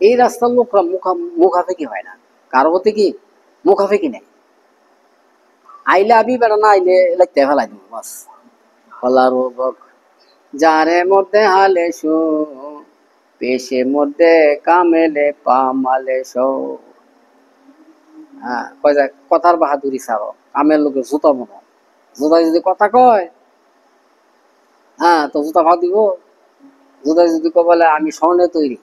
এই রাস্তার লোকরা মুখাফেকি হয় না, কারো হতে কি মুখাফেকি নেই। আইলে আবি বেড়া না আইলে লাগতে ফেলাই দিব বাস। হলার যারে মধ্যে হালে শো, পেশে মধ্যে কামেলে পামালে শো। হ্যাঁ, কয় যায় কথার বাহাদুরি ছাড়ো, কামের লোকের জুতা মনো। জুতা যদি কথা কয়, হ্যাঁ তো জুতা ভাও দিব। জুতা যদি বলে আমি স্বর্ণের তৈরি,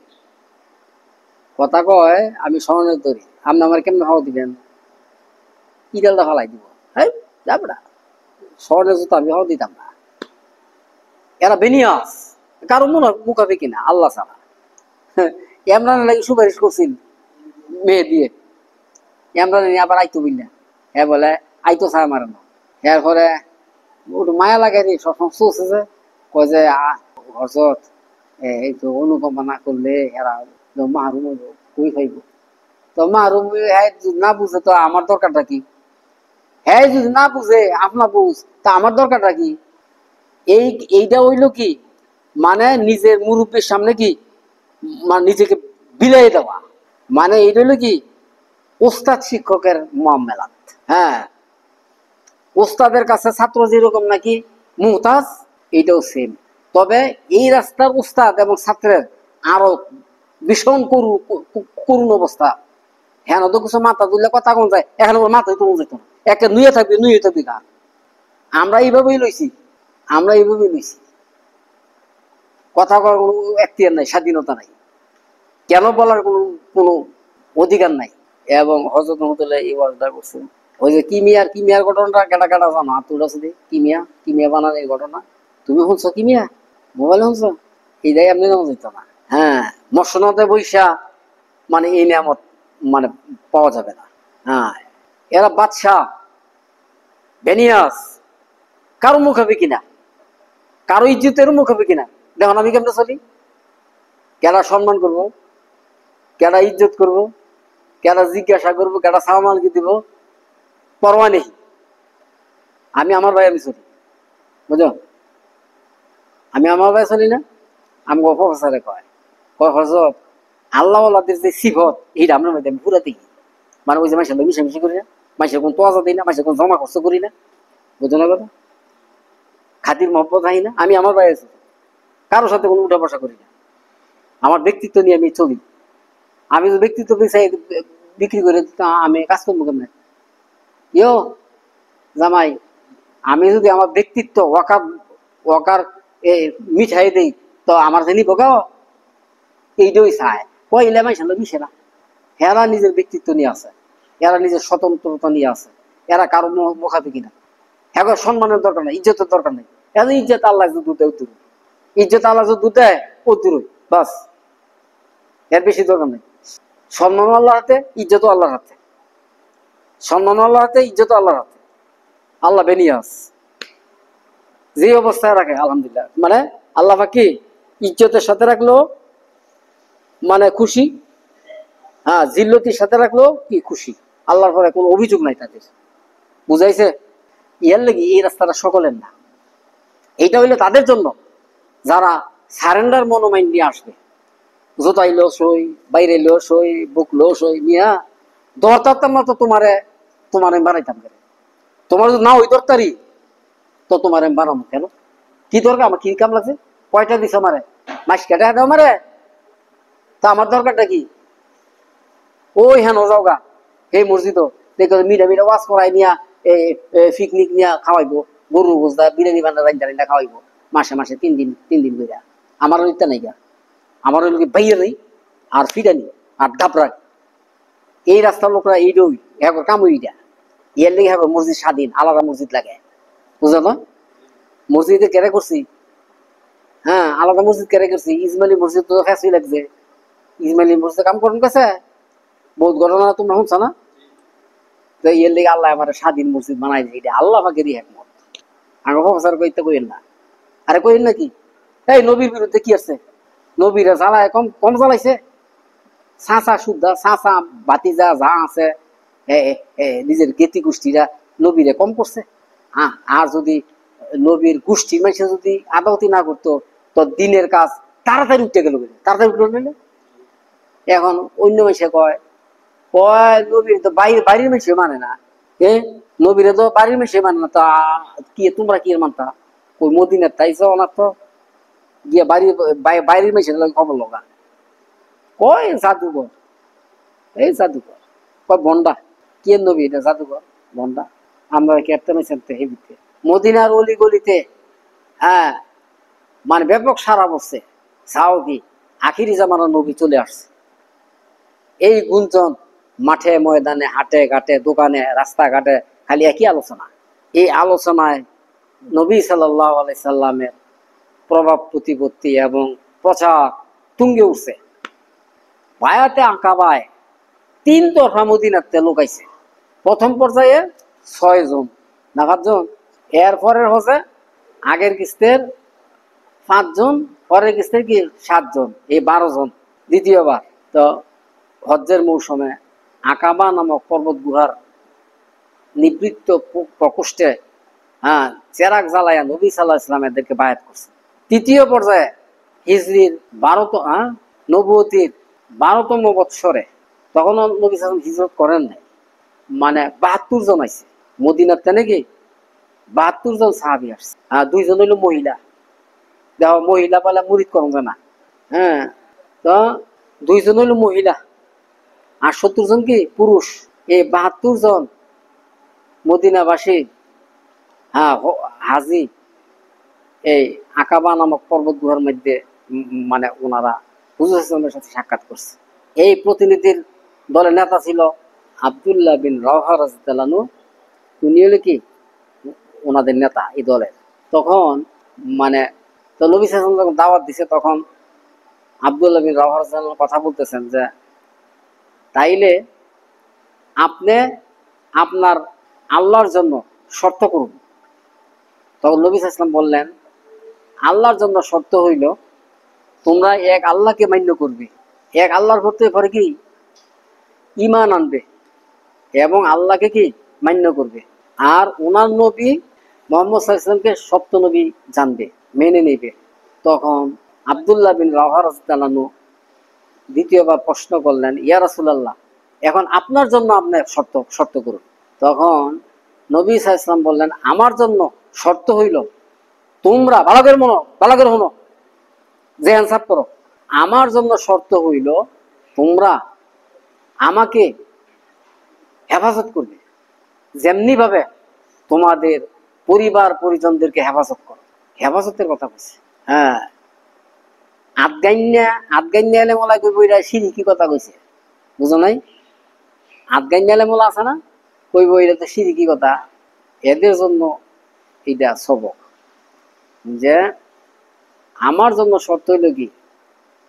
কথা কয় আমি স্বর্ণের তৈরি, আপনি আমার কেমনে ভাও দিবেন? ইডালটা ফালাই দিব। হ্যাঁ যাবড়া, স্বর্ণের জুতা আমি ভাও দিতাম না। এরা বেনিয়াস, কারো মনে মুখাফেকি না আল্লাহ ছাড়া। এমরান লাগে সুপারিশ করছিল মেয়ে দিয়ে, এমরান আবার আইতো বিল্লা। হ্যাঁ বলে আইতো ছাড়া মারে না। এরপরে ওটা মায়া লাগাই রে, সবসময় চলছে যে কয় যে হজরত এই তো অনুকম্পা না করলে এরা মাহরুম হইব, কই খাইব। তো মাহরুম হ্যাঁ যদি না বুঝে তো আমার দরকারটা কি? হ্যাঁ যদি না বুঝে আপনার বুঝ, তা আমার দরকারটা কি? এইটা হইল কি, মানে নিজের মুরব্বীর সামনে কি মানে নিজেকে বিলাই দেওয়া, মানে এইটা হইল কি ওস্তাদ শিক্ষকের মামলাত। হ্যাঁ, ওস্তাদের কাছে ছাত্র যেরকম নাকি মুহতাজ, এইটাও সেম। তবে এই রাস্তার উস্তাদ এবং ছাত্রের আরো ভীষণ করুণ অবস্থা। হ্যাঁ তো কিছু মাথা তুললে কথা কোন যায়, এখন মাথায় তুলে যেত না, একটা নুয়ে থাকবি গা। আমরা এইভাবেই লইছি, আমরা এইভাবেই লইছি। কথা করার কোনো এখতিয়ার নাই, স্বাধীনতা নাই, কেন বলার কোনো অধিকার নাই। এবং হজরত মহতুল্লাহ এই ওয়াজটা করছে, ওই যে কিমিয়ার ঘটনাটা কেটা কেটা জানো? আতুর আছে কিমিয়া বানানোর এই ঘটনা তুমি শুনছো? কিমিয়া মোবাইলে শুনছো? এইটাই আপনি জানা যেত না। হ্যাঁ, মসনদে বৈশা মানে এই নিয়ামত মানে পাওয়া যাবে না। হ্যাঁ, এরা বাদশাহ বেনিয়াস, কারো মুখাপেক্ষি না, কারো ইজ্জতের মুখাপেক্ষি না। দেখুন আমি কেমনে চলি, কেডা সম্মান করবো, কেডা ইজ্জত করবো, কেডা জিজ্ঞাসা করবো, কেডা সালাম দিব, পরোয়া নেই। আমি আমার ভাই আমি চলি, বুঝো? আমি আমার ভাই চলি না। আমি প্রফেসরে কয় হজরত আল্লাহওয়ালাদের যে সিফত এইটা আমরা মধ্যে আমি পুরা দেখি। মানে ওই যে মাসের মিশামিশি করি না, মাসের কোন তোয়াজা দিই না, মাসের কোন জমা খরচ করি না, বুঝো না কথা? খাতির মহব্বত আই না। আমি আমার ভাই আছি, কারোর সাথে কোনো উঠা বসা করি না। আমার ব্যক্তিত্ব নিয়ে আমি চলি। আমি যদি ব্যক্তিত্ব বিক্রি করে আমি কাজ করবো কেমন? ইয়ো জামাই, আমি যদি আমার ব্যক্তিত্ব ওয়াকার ওয়াকার মিঠাই দেই তো আমার জানি বোকাও এইটাই চায়। কইলে মাই সামনে মিশে না। এরা নিজের ব্যক্তিত্ব নিয়ে আছে, এরা নিজের স্বতন্ত্রতা নিয়ে আছে, এরা কারো মুখাপেক্ষি না। হ্যাঁ, সম্মানের দরকার নাই, ইজ্জতের দরকার নেই। এত ইজ্জত আল্লাহ যদি দেয় দূর, ইজ্জত আল্লাহ যদি দেয় ও দূর, বাস, এর বেশি দরকার নেই। সম্মান আল্লাহর হাতে, ইজ্জত আল্লাহর হাতে। সম্মান আল্লাহর হাতে, ইজ্জত আল্লাহর হাতে। আল্লাহ বেনিয়াস, যে অবস্থায় রাখে আলহামদুলিল্লাহ। মানে আল্লাহ কি ইজ্জতের সাথে রাখলো মানে খুশি, হ্যাঁ জিল্লতির সাথে রাখলো কি খুশি। আল্লাহর পরে কোনো অভিযোগ নাই তাদের, বুঝাইছে? ইয়ার লেগে এই রাস্তাটা সকলের না, এইটা হইলো তাদের জন্য যারা সারেন্ডার মনোমাইন্ড নিয়ে আসবে। জোতাইলো সই, বাইরেলো সই, বুকলো সই, নিয়া দরতারতাম না তো তোমারে বানাইতাম কেন? তোমার যদি না ওই দরকারি তো তোমার আমি বানাবো কেন? কি দরকার? আমার কি কাম লাগছে? কয়টা দিছ আমারে? মাস কেটে দাও আমারে, তা আমার দরকারটা কি? ওই হ্যাঁ যাও গা এই মসজিদ দেখো মিডা ওয়াজ করাই নিয়া পিকনিক নিয়া খাওয়াইবো, গরু গোস্তা বিরিয়ানি বান্না রাইন্দা খাওয়াইবো মাসে 3 দিন করে। আমার ইত্যা নাই গা, আমার ওই লোকে বাইরে নেই আর ফিরানি আর ডাবরা। এই রাস্তার লোকরা এইটাই এখন কাম ওইটা। এর লেগে হবে মসজিদ স্বাধীন, আলাদা মসজিদ লাগে, বুঝলো না? মসজিদে কেড়ে করছি, হ্যাঁ আলাদা মসজিদ কেড়ে করছি। ইসমাইলি মসজিদ তো ফ্যাসি লাগছে, ইসমাইলি মসজিদে কাম করুন গেছে বহুত ঘটনা তোমরা শুনছো না? তো এর লেগে আল্লাহ আমার স্বাধীন মসজিদ বানাই দিয়েছে, এটা আল্লাহ পাকেরই একমত। আমি প্রফেসর কইতে কইেন না, আরে কইেন নাকি? এই নবীর বিরুদ্ধে কি আছে? নবীরা জ্বালায় কম কম জ্বালাইছে? চাচা সুদ্ধা চাচা বাতিজা যা আছে নিজের গেতি গোষ্ঠীরা নবীরে কম করছে? হ্যাঁ, আর যদি নবীর গোষ্ঠীর মানুষ যদি আদাওতি না করতো তো দিনের কাজ তাড়াতাড়ি উঠতে গেল, তাড়াতাড়ি উঠলো নিলে এখন অন্য মাসে কয় কয় নবীর তো বাড়ির মাসে মানে না। নবীরে তো বাড়ির মাসে মানে না, তা কি তোমরা কি মানতা? ওই মদিনার তাইছে ওনার তো গিয়ে বাইরের মাসে খবর লগা কয় জাদুঘর, এই জাদুঘর কয় বন্ডা। কে নবী এটা জাদুঘর বন্ডা? আমরা ক্যাপ্টেন হেভিতে মদিনার অলি গলিতে, হ্যাঁ মানে ব্যাপক সারা বসছে। চাও কি আখিরি জামানার নবী চলে আসছে, এই গুঞ্জন মাঠে ময়দানে হাটে ঘাটে দোকানে রাস্তাঘাটে খালি একই আলোচনা। এই আলোচনায় নবী সাল্লাল্লাহু আলাইহি সাল্লামের প্রভাব প্রতিপত্তি এবং প্রচার তুঙ্গে উঠছে। বায়াতে আকাবায় 3 দফা মদিনাতে লোকাইছে। প্রথম পর্যায়ে 6 জন না 5 জন, এরপরের হচ্ছে আগের কিস্তের 5 জন, পরের কিস্তের কি 7 জন, এই 12 জন দ্বিতীয়বার। তো হজ্জের মৌসুমে আকাবা নামক পর্বত গুহার নিবৃত্ত প্রকোষ্ঠে চেরাগ জ্বালাইয়া নবী সাল্লাল্লাহু আলাইহি সাল্লাম এদেরকে বায়াত করছে। তৃতীয় পর্যায়ে হিজরির 12 নবুয়তির 12তম বৎসরে, তখন নবী সাল্লাল্লাহু আলাইহি সাল্লাম হিজরত করেন নাই, মানে 72 জন আইছে মদিনাতে নাকি 72 জন সাহাবী আসছে। 2 জন হইল মহিলা, দেখো মহিলা বলে মুরিদ করন না, হ্যাঁ তো 2 জন হইল মহিলা আর 70 জন কি পুরুষ। এই 72 জন মদিনাবাসী হাজি এই আকাবা নামক পর্বত গুহার মধ্যে মানে ওনারা হুজুর সাল্লাল্লাহু আলাইহি ওয়াসাল্লামের সাথে সাক্ষাৎ করছে। এই প্রতিনিধির দলের নেতা ছিল আব্দুল্লাহ বিন রাওহা রাদিয়াল্লাহু আনহু, উনি হলো কি ওনাদের নেতা এই দলের। তখন মানে তো নবী সাল্লাল্লাহু আলাইহি ওয়াসাল্লাম যখন দাওয়াত দিছে, তখন আব্দুল্লাহ বিন রাওহা রাদিয়াল্লাহু আনহু কথা বলতেছেন যে তাইলে আপনি আপনার আল্লাহর জন্য শর্ত করুন। তখন নবী সাল্লাল্লাহু আলাইহি ওয়াসাল্লাম বললেন, আল্লাহর জন্য শর্ত হইল তোমরা এক আল্লাহকে মান্য করবে, এক আল্লাহর করতে পরে কি ঈমান আনবে এবং আল্লাহকে কি মান্য করবে, আর ওনার নবী মুহাম্মদ সাল্লাল্লাহু আলাইহি ওয়াসাল্লামকে সত্য নবী জানবে, মেনে নেবে। তখন আব্দুল্লাহ বিন রাওহা রাদিয়াল্লাহু আনহু দ্বিতীয়বার প্রশ্ন করলেন, ইয়া রাসূলুল্লাহ, এখন আপনার জন্য আপনি শর্ত করুন। তখন নবী সাল্লাল্লাহু আলাইহি ওয়াসাল্লাম বললেন, আমার জন্য শর্ত হইল তোমরা বালাগের হনো যে অ্যান্সার করো, আমার জন্য শর্ত হইল তোমরা আমাকে হেফাজত করবে, যেমনি ভাবে তোমাদের পরিবার পরিজনদেরকে হেফাজত করো। হেফাজতের কথা বলছে, হ্যাঁ আদগাইন্যা এলে মোলা কই বইরা সিঁড়ি কি কথা কইছে বুঝো নাই? আদগাইন্যা এলে মোলা আছে না, কই বইরা তো সিঁড়ি কি কথা। এদের জন্য এটা সবক যে আমার জন্য শর্ত হইল কি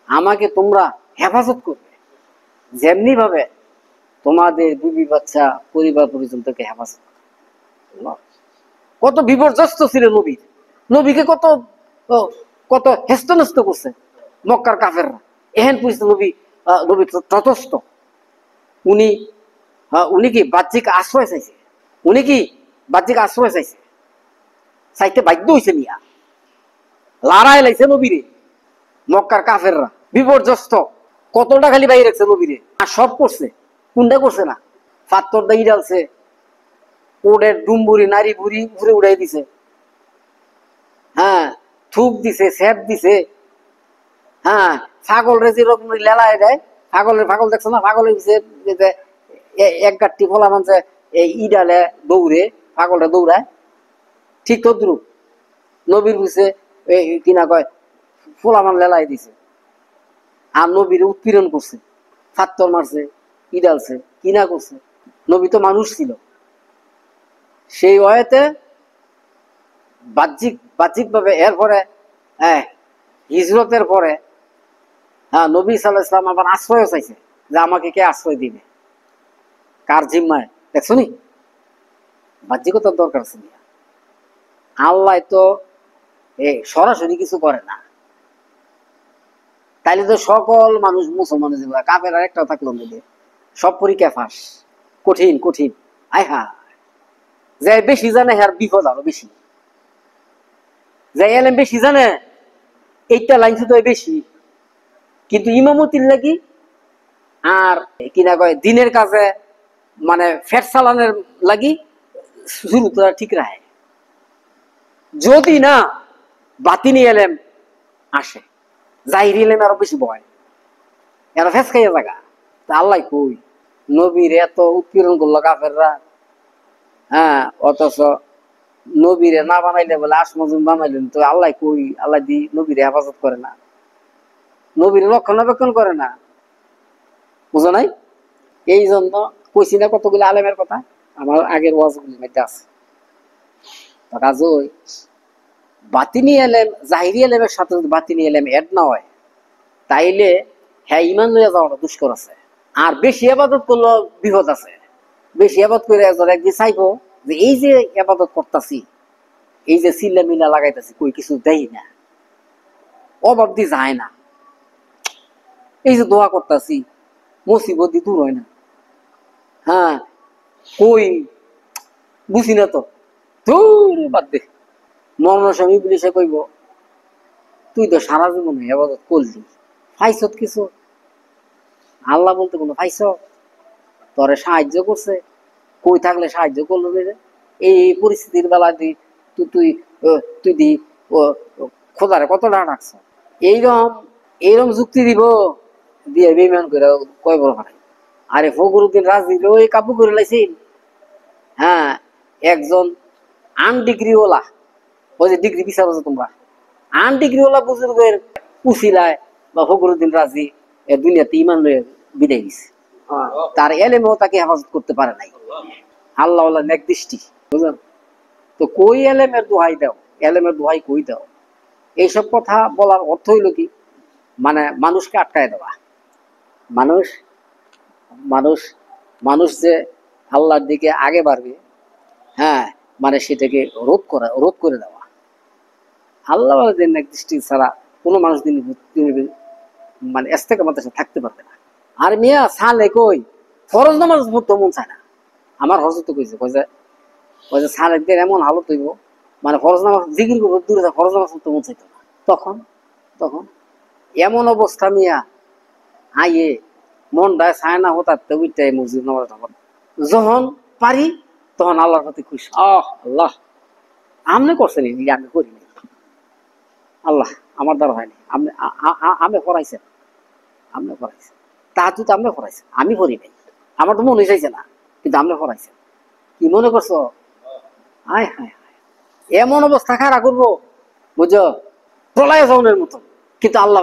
আমাকে তোমরা হেফাজত করবে, যেমনি ভাবে তোমাদের বিবি বাচ্চা পরিবার পরিজনকে হেফাজত করবে। কত বিপর্যস্ত ছিল নবীকে কত কত হেস্তনেস্ত করছে মক্কার কাফেররা। এহেন পরিস্থিতি নবী তটস্থ। উনি কি বাহ্যিক আশ্রয় চাইছে, চাইতে বাধ্য হয়েছে নিয়া লড়াই লাইছে নবীরে। মক্কার কাফেররা বিপর্যস্ত, কতটা খালি বাইরে রাখছে নবীরে, আর সব করছে, কোনটা করছে না? পাথর দাই ডালছে, ওদের ডুম্বুরি নারী বুড়ি ঘুরে উড়াই দিছে, হ্যাঁ থুক দিছে, স্যাপ দিছে, হ্যাঁ ছাগল রে যেরকম লেলায় দেয়, পাগল দেখছো না, পাগলের পিছিয়ে এক গাঠটি ফলা মানছে ইডালে দৌড়ে, পাগলটা দৌড়ায়, ঠিক তদ্রুপ নবীর পিছে কিনা কয় ফোলামান লেলাই দিছে আর নবীর উৎপীড়ন করছে, ফাত্তর মারছে, ইডালছে, কিনা করছে। নবী তো মানুষ ছিল, সেই ওয়েতে বাহ্যিক ভাবে এরপরে হিজরতের পরে নবী সাল্লাল্লাহু আলাইহি ওয়াসাল্লাম আবার আশ্রয় চাইছে যে আমাকে কে আশ্রয় দিবে, কার জিম্মায়। দেখছো নি বাহ্যিকতার দরকার আছে। আল্লাহ তো সরাসরি কিছু করে না, তাইলে তো সকল মানুষ মুসলমানের জীবন কাফের আর একটা থাকলো মধ্যে সব পরীক্ষা ফাঁস, কঠিন আয়হা যে বেশি জানে হ্যার বিপদ আরো বেশি, যে এলেম বেশি জানে এইটা লাইন শুধু বেশি, কিন্তু ইমামতির লাগি আর কিনা কয় দিনের কাজে মানে ফেট চালানের লাগি শুরুটা ঠিক রাখে। যদি না বাতিনি এলেম আসে, জাহিরি এলেম আরো বেশি ভয়, এরা ফেস খাইয়া জায়গা। তা আল্লাহ কই নবীর এত উৎপীড়ন করলো কাফেররা, হ্যাঁ, অথচ নবীরে না বানাইলে বলে আসমজুম বানাইলেন, তো আল্লাহ কই? আল্লাহ দি নবীরে হেফাজত করে না, নবীর রক্ষণাবেক্ষণ করে না, বুঝো নাই? এই জন্য কইছি না কতগুলো আলেমের কথা, আমার আগের ওয়াজগুলির মধ্যে আছে। কাজই বাতিনি এলেম জাহিরি এলেমের সাথে যদি বাতিনি এলেম এড না হয়, তাইলে হ্যাঁ ইমান লইয়া যাওয়াটা দুষ্কর আছে। আর বেশি আবাদত করলে বিপদ আছে। বেশি আবাদ করে একদিন চাইবো যে এই যে আবাদত করতেছি, এই যে চিল্লা মিল্লা লাগাইতেছি, কই কিছু দেয় না, অভাব দিয়ে যায় না, এই যে দোয়া করতেছি মুসিবত দিয়ে দূর হয় না, হ্যাঁ কই বুঝি না তো, ধুর বাদ দে। মরণ স্বামী পুলিশে কইব তুই তো সারা জীবন আবাদত করলি, ফাইছত কিছু? আল্লাহ বলতে কোনো ফাইছ? তোরে সাহায্য করছে, কই থাকলে সাহায্য করলো রে? এই পরিস্থিতির বেলা তুই তুই তুই দি খোদারে কত টাকা রাখছ? এইরকম এইরকম যুক্তি দিব দিয়ে বেমান করে কয় বড় হয়। আরে ফখরুদ্দিন রাজি ওই কাবু করে লাইছিল, হ্যাঁ, একজন আনডিগ্রিওয়ালা, ওই যে ডিগ্রি বিচার তোমরা, আনডিগ্রিওয়ালা বুজুর্গের উসিলায় বা ফখরুদ্দিন রাজি দুনিয়াতে ইমান লয়ে বিদায় দিছে। তার এলেমেও তাকে হেফাজত করতে পারে নাই। আল্লাহ নেক দৃষ্টি, বুঝলেন? তো কই এলেমের দোহাই দাও, এলেমের দোহাই কই দাও? এইসব কথা বলার অর্থ হইল কি, মানে মানুষকে আটকায় দেওয়া। মানুষ মানুষ মানুষ যে আল্লাহর দিকে আগে বাড়বে, হ্যাঁ, মানে সেটাকে রোধ করে দেওয়া। আল্লাহ নেক দৃষ্টি ছাড়া কোনো মানুষ দিন মানে ইস্তেকামতের সাথে থাকতে পারবে না। আর মিয়া সালে কই ফরজ নামাজ পড়তে মন চায় না। আমার হজরত কইছে কই যে সালেকদের এমন হালত হইব, মানে ফরজ নামাজ জিকির করবো দূরে থাকে, ফরজ নামাজ পড়তে মন চাইতো না। তখন তখন এমন অবস্থা মিয়া আইয়ে মনটা চায় না হতাতে উইটাই মসজিদ নামাজ তখন যখন পারি তখন আল্লাহর প্রতি খুশি। আল্লাহ আমনে করছেন, আমি করিনি, আল্লাহ আমার দ্বারা হয়নি, আমি পড়াইছেন, আপনি পড়াইছেন, তাহাজুদ তো আপনি পড়াইছেন, আমি পড়ি নাই, আমার তো মনে চাইছে না, কিন্তু আপনি পড়াইছেন। কি মনে করছো? হায় হায় হায়, এমন অবস্থা খারাপ করবো বুঝো, প্রলয় জনের মতো। কিন্তু আল্লাহ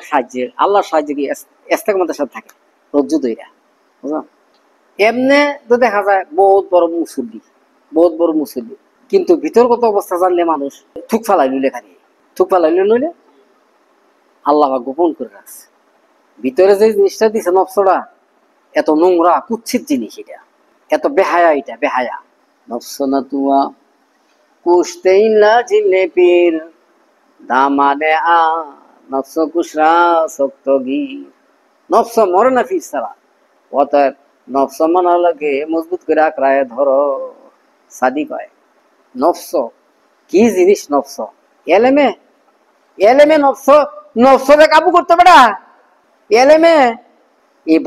সাহায্যে, আল্লাহর সাহায্যে কি ইস্তেকামতের সাথে থাকে রজ্জু দইরা, বুঝো? এমনে তো দেখা যায় বহুত বড় মুসল্লি, কিন্তু ভিতরগত অবস্থা জানলে মানুষ থুক ফালাই লইলে খালি থুক ফালাই লইলে আল্লাহ গোপন করে রাখছে। ভিতরে যে জিনিসটা দিছে নফসটা, এত নোংরা কুচ্ছিত জিনিস, এটা এত বেহায়া, এটা বেহায়া। নফসনা তুয়া কুশতেইলা জিলে পীর দামানে আ নফস কুশরা শক্ত গি। নফস মরে না ফির সারা, অতএব নফস মানা লাগে মজবুত করে আঁকড়ায় ধরো। সাদি কয় নফস কি জিনিস? নফস এলেমে এলেমে নফসরে কাবু করতে পারে এলেমে। এই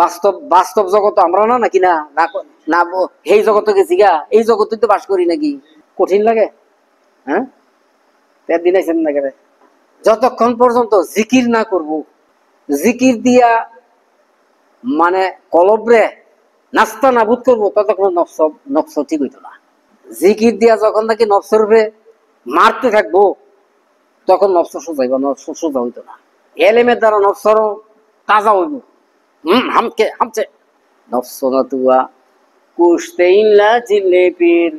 বাস্তব জগৎ আমরা না নাকি না না সেই জগতে গেছি গা, এই জগতে তো বাস করি নাকি? কঠিন লাগে, হ্যাঁ? দিন আইছেন না কেন? যতক্ষণ পর্যন্ত জিকির না করব, জিকির দিয়া মানে কলবরে নাস্তা নাবুদ করবো, ততক্ষণ নফস ঠিক হইতো না। জিকির দিয়া যখন নাকি নফসরে মারতে থাকবো, তখন নফস সোজাইব, নফস সোজা হইতো না। এলেমের দ্বারা নফসর তাজা হইব। হামছে নফস না তুয়া কুশতেইলা জিলে পীর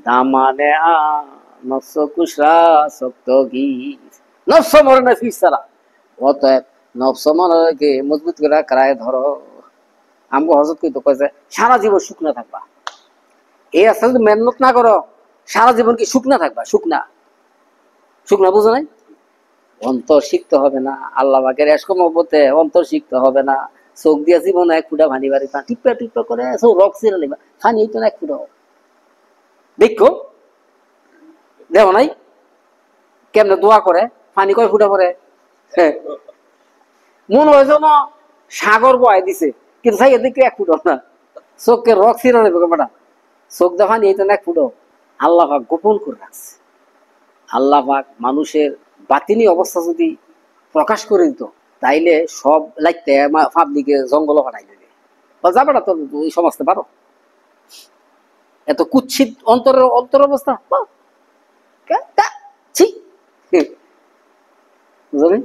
দামানে আ নফস কুশরা শক্ত গি। নফস মরে না ফির সারা, অতএব নফস মনকে মজবুত করে কারায় ধরো। আমগো হযরত কইতো কইছে সারা জীবন শুকনা থাকবা। এই আসলে যদি মেহনত না করো, সারা জীবন কি শুকনা থাকবা? শুকনা বুঝো নাই? অন্তর শিখতে হবে না, আল্লাহ পাকের এসকম মহব্বতে অন্তর শিখতে হবে না। চোখ দিয়া জীবন এক ফুটা ভানি বাড়ি টিপা করে সব রক ছিঁড়ে নিবা, ফানি হইতো না এক ফুটা। দেখো দেখো নাই কেমনে দোয়া করে, ফানি কয় ফুটা পরে। মন হয়েছে না সাগর বয় দিছে, কিন্তু ভাই এদিকে এক ফুটও না, চোখকে রক ছিঁড়ে নেবে বেটা, চোখ দেখানি এই তো এক ফুটও। আল্লাহ পাক গোপন করে রাখছে। আল্লাহ পাক মানুষের বাতিনি অবস্থা যদি প্রকাশ করে দিত, তাইলে সব লাইতে পাবলিকে জঙ্গল পাঠাই দেবে। যাবে না তোর ওই সমাজতে পারো, এত কুৎসিত অন্তরের অন্তর অবস্থা। বুঝলেন?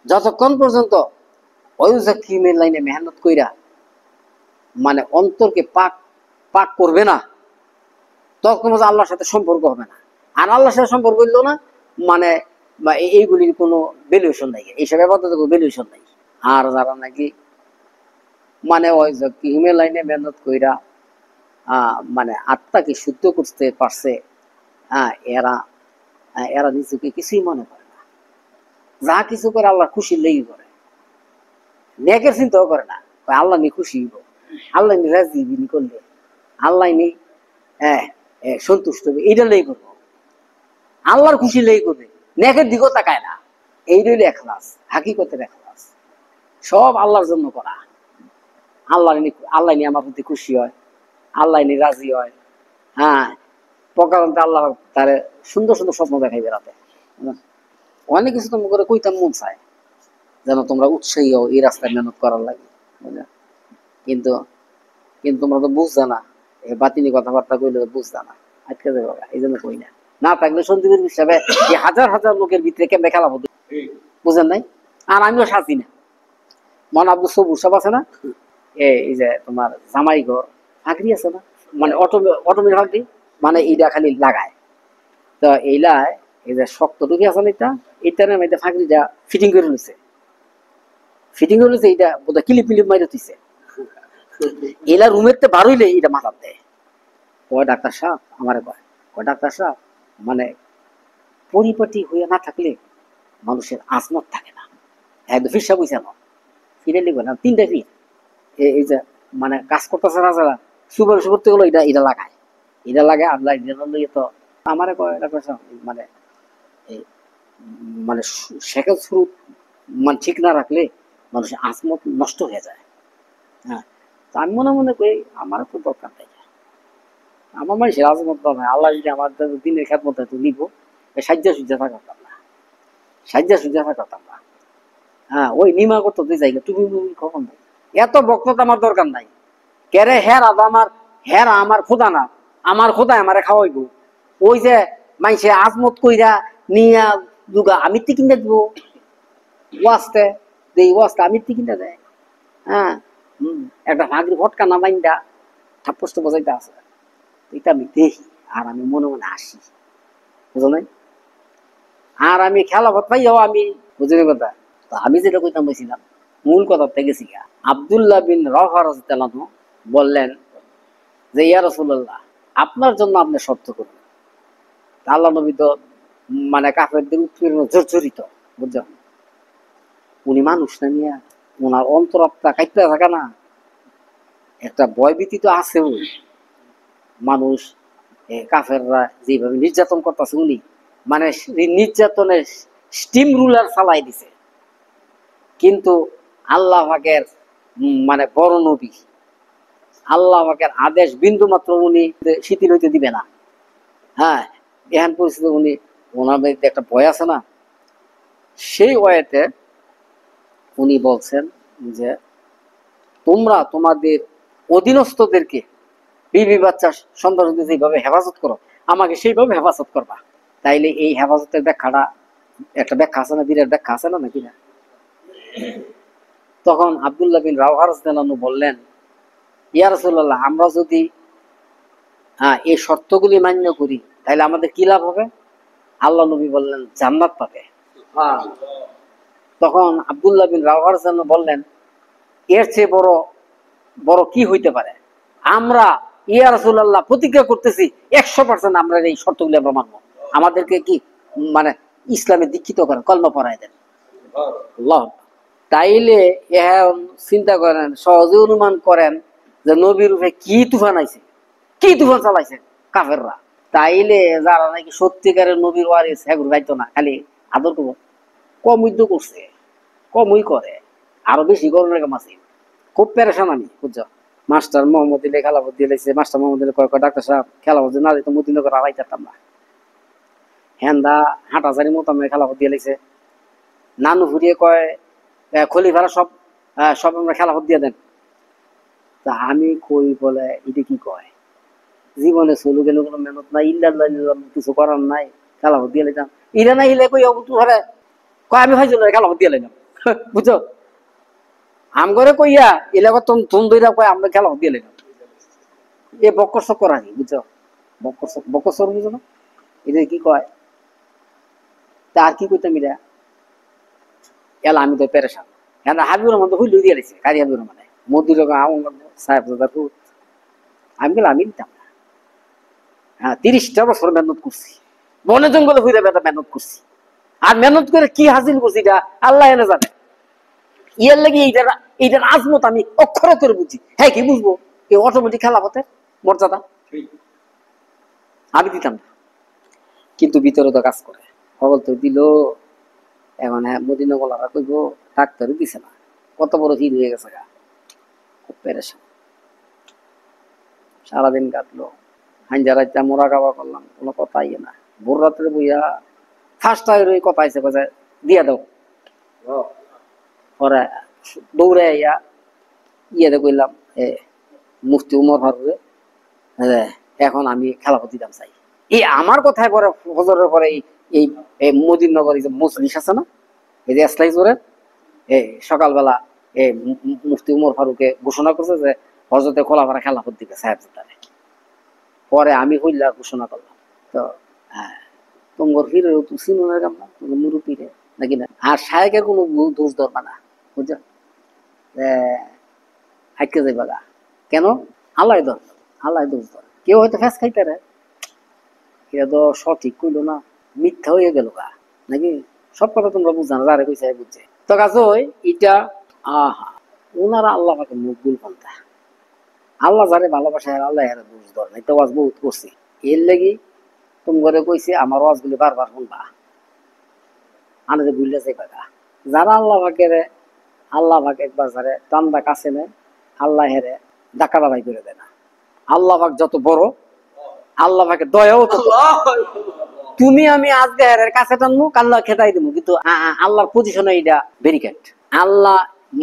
যতক্ষণ পর্যন্ত ওয়ুজাক্কিমের লাইনে মেহনত কইরা মানে অন্তরকে পাক পাক করবে না, তখন আল্লাহর সাথে সম্পর্ক হবে না। আর আল্লাহর সাথে সম্পর্ক হইল না মানে এইগুলির কোনো ভ্যালুয়েশন নাই, এইসব ব্যাপারে কোনো ভ্যালুয়েশন নাই। আর যারা নাকি মানে ওয়ুজাক্কিমের লাইনে মেহনত কইরা মানে আত্মাকে শুদ্ধ করতে পারছে, এরা এরা নিজেকে কিছুই মনে করে না, যা কিছু করে আল্লাহ খুশি লেগে করে, নেকের চিন্তাও করে না। আল্লাহ নি খুশি হইব, আল্লাহ নি রাজি করলে আল্লাহ নি সন্তুষ্ট হবে, এইটা লেগে করবো, আল্লাহর খুশি লেগে করবে, নেকের দিকেও তাকায় না। এই রইল এখলাস, হাকিকতের এখলাস, সব আল্লাহর জন্য করা। আল্লাহ নি আমার প্রতি খুশি হয়, আল্লাহ নি রাজি হয়। হ্যাঁ, প্রকারান্তে আল্লাহ তার সুন্দর সুন্দর স্বপ্ন দেখাই বেড়াতে। অনেক কিছু তোমার করে কইতাম মন চায়, যেন তোমরা উৎসাহী হও এই রাস্তায় মেহনত করার লাগে। কিন্তু কিন্তু তোমরা তো বুঝছো না, বাতিনি কথাবার্তা কইলে বুঝছো না, আজকে এই জন্য কই না। না থাকলে সন্দীপের হিসাবে এই হাজার হাজার লোকের ভিতরে কেমনে খেলাবো, বুঝেন নাই? আর আমিও সাজি না, মন আব্দুল সবুর সব আছে না, এই যে তোমার জামাই ঘর ফাঁকরি আছে না, মানে অটোমেটিক ফাঁকরি, মানে এইটা খালি লাগায়। তো এইলাই এই যে শক্ত টুকি আছে না, এইটার মধ্যে ফাঁকরিটা ফিটিং করে নিছে, ফিটিং করে নিছে, এইটা বোধহয় ক্লিপ মিলিপ মাইরে দিছে। এলা রুমের তে বার হইলে এটা মাথার দেয়। কয় ডাক্তার সাহেব আমারে কয় ডাক্তার সাহেব, মানে পরিপাটি হয়ে না থাকলে মানুষের আজমত থাকে না। একদম ফিরসা বুঝছে না, ফিরে লিখবে না, 3টা ফির এই যে মানে কাজ করতেছে না যারা, সুপার করতে গেলো এটা লাগায়, এটা লাগায় আল্লাহ লইয়ে। তো আমারে কয় ডাক্তার সাহেব মানে এই মানে শেখার শুরু মানে ঠিক না রাখলে মানুষের আজমত নষ্ট হয়ে যায়। হ্যাঁ, তো আমি মনে মনে করি আমার তো দরকার নেই, আমার মানুষের আজমত নয়। আল্লাহ যদি আমার দিনের খেত মতো নিব, সাজ্জা সুজ্জা থাকতাম না, সাজ্জা সুজ্জা থাকতাম না। হ্যাঁ, ওই নিমা করতো তুই জায়গা তুমি কখন নাই, এত বক্ততা আমার দরকার নাই। কেরে হেরা আমার খোদা না, আমার খোদা আমারে খাওয়াইবো। ওই যে মাইসে আজমত কইরা নিয়া দুগা আমি কিনে দিব ওয়াস্তে, এই ওয়াস্তে আমি কিনে দেয়। হ্যাঁ, একটা ভাগরি ফটকা না বাইন্দা ঠাপ্পস্ত বজাইতে আছে, এটা আমি দেখি আর আমি মনে মনে আসি, বুঝো নাই? আর আমি খেলা ভাত পাইয়াও আমি বুঝলি কথা। তো আমি যেটা কইতাম বলছিলাম, মূল কথা থেকে গা আব্দুল্লাহ বিন রাওহা রাদিয়াল্লাহু আনহু বললেন যে ইয়া রাসূলুল্লাহ, আপনার জন্য আপনি শর্ত করুন। আল্লাহ নবী তো মানে কাফেরদের উৎপীড়নে জর্জরিত, বুঝছেন? উনি মানুষ না নিয়া, ওনার অন্তরাত্মা কাইতে থাকে না, একটা ভয়ভীতি তো আছে। মানুষ কাফেররা যেভাবে নির্যাতন করতেছে, উনি মানে নির্যাতনের স্টিম রুলার চালাই দিছে। কিন্তু আল্লাহ পাকের মানে বড় নবী, আল্লাহ পাকের আদেশ বিন্দু মাত্র উনি শিথিল হইতে দিবে না। হ্যাঁ, এহেন পরিস্থিতি উনি, ওনার মধ্যে একটা ভয় আছে না, সেই ওয়েতে উনি বলছেন যে তোমরা তোমাদের অধীনস্থদেরকে বিবি বাচ্চা সন্তান যেভাবে হেফাজত করো, আমাকে সেইভাবে হেফাজত করবা। তাইলে এই হেফাজতের ব্যাখ্যাটা একটা ব্যাখ্যা আছে না, বিরাট ব্যাখ্যা আছে না নাকি না? তখন আব্দুল্লাহ বিন রাওহা রাদিয়াল্লাহু আনহু বললেন, ইয়া রাসূলুল্লাহ, আমরা যদি এই শর্তগুলি মান্য করি তাহলে আমাদের কি লাভ হবে? আল্লাহ নবী বললেন জান্নাত পাবে। তখন আব্দুল্লাহ বিন রাওহা রাদিয়াল্লাহু আনহু বললেন, এর চেয়ে বড় বড় কি হইতে পারে? আমরা ইয়া রাসূলুল্লাহ প্রতিজ্ঞা করতেছি 100% আমরা এই শর্তগুলি আমরা মানবো। আমাদেরকে কি মানে ইসলামে দীক্ষিত করেন, কলমা পড়ায় দেন। আল্লাহ, তাইলে এখন চিন্তা করেন, সহজে অনুমান করেন যে নবীর রূপে কি তুফান আইছে, কি তুফান চালাইছে কাফেররা। তাইলে যারা নাকি সত্যিকারের নবীর ওয়ারিস, হ্যাঁ গাইতো না, খালি আদর করবো, কমই তো করছে, কমই করে। আরো বেশি গরমের কাম আছে। খুব পেরেশান আমি, বুঝছো। মাস্টার মোহাম্মদ দিলে খেলাফত দিয়ে লাইছে, মাস্টার মোহাম্মদ দিলে কয় ডাক্তার সাহেব খেলাফত না দিত মদিনগর আড়াই চারতাম না। হেন্দা হাঁটাচারি মোতামে খেলাফত দিয়ে লাইছে। নানু ঘুরিয়ে কয় খলিফারা সব সব আমরা খেলাফত দিয়ে দেন। তা আমি কই বলে এটা কি কয়, জীবনে চলু গেলে কোনো মেহনত নাই, ইল্লাল্লাহ কিছু করার নাই, খেলাফত দিয়ে লাইতাম। ইরা না হিলে কই অবতু ধরে কয় আমি হয়েছিল খেলাফত দিয়ে লাইলাম। বুঝছো, আম করে কইয়া এলাকা তুম দইরা কয় আমরা খেলাফত দিয়ে লাইলাম। এ বক্কর চক্কর আনি, বুঝছো, বক্কর চর বুঝো না, এটা কি কয়। তা আর কি করতাম এরা, এলা আমি তো পেরেশান। হ্যাঁ হাবিবুর রহমান তো হইল দিয়ে লাইছে, কারি হাবিবুর রহমানে মদির সাহেব আমি গেলাম, আমি দিতাম না। হ্যাঁ 30টা বছর মেহনত করছি, বনে জঙ্গলে ঘুরে মেহনত করছি। আর মেহনত করে কি হাসিল করছি এটা আল্লাহ এনে জানে। ইয়ার লাগে এইটার আজমত আমি অক্ষরে করে বুঝি। হ্যাঁ কি বুঝবো, এই অটোমেটিক খেলাফতে মর্যাদা আমি দিতাম না। কিন্তু ভিতরে তো কাজ করে, খবর তো দিল। এখন হ্যাঁ মদিনা গলারা কইব ডাক্তারই দিছে না, কত বড় হিট হয়ে গেছে গা, খুব পেরেশান। সারাদিন কাটলো, হাঞ্জা রাইতে মোরা গাওয়া করলাম, কোনো কথা ইয়ে না। ভোর রাত্রে বইয়া ফার্স্ট কথা আইসে কথা দিয়া দাও। পরে দৌড়ে ইয়া ইয়েতে কইলাম মুফতি উমর ফারুকে, এখন আমি খেলাফত দিতাম চাই। এই আমার কথায় পরে হজরের পরে এই মদিননগর মজলিস আছে না, এই যে এসলাইজোরের সকালবেলা মুফতি উমর ফারুকে ঘোষণা করছে যে হজরতে খোলাফারা খেলাফত দিবে সাহেব। পরে আমি হইলা ঘোষণা করলাম। তো হ্যাঁ তোমার ফিরে চিনুনের কাম না, তোমার মুরুপিরে নাকি না। আর সাহেবের কোনো দোষ ধরবা না, বুঝছো, হাইকে যাইবা গা। কেন? আল্লাহ ধর, আল্লাহ দোষ ধর। কেউ হয়তো ফ্যাস খাইতে রে, এটা তো সঠিক কইলো না, মিথ্যা হয়ে গেল গা নাকি। সব কথা তোমরা বুঝছো না, যারে কইছে বুঝছে। তো কাজ ওই এটা আহা ওনারা আল্লাহ পাকে মকবুল পন্থা, আল্লাহ যারে ভালোবাসে আল্লাহ এর দোষ ধরে না। তো ওয়াজ বহুত করছি, এর লাগি তোমারে কইছে আমার ওয়াজ গুলি বারবার শুনবা, আনাতে ভুললে যাইবা গা। যারা আল্লাহ পাকের আল্লাহ পাক একবার যারে টান্দা কাছে নেয়, আল্লাহ হেরে ডাকা দাবাই করে দেয় না। আল্লাহ পাক যত বড়, আল্লাহ পাকের দয়াও তত। তুমি আমি আজকে হেরের কাছে টানবো, আল্লাহ খেতাই দেবো, কিন্তু আল্লাহর পজিশনে এটা ব্যারিকেড। আল্লাহ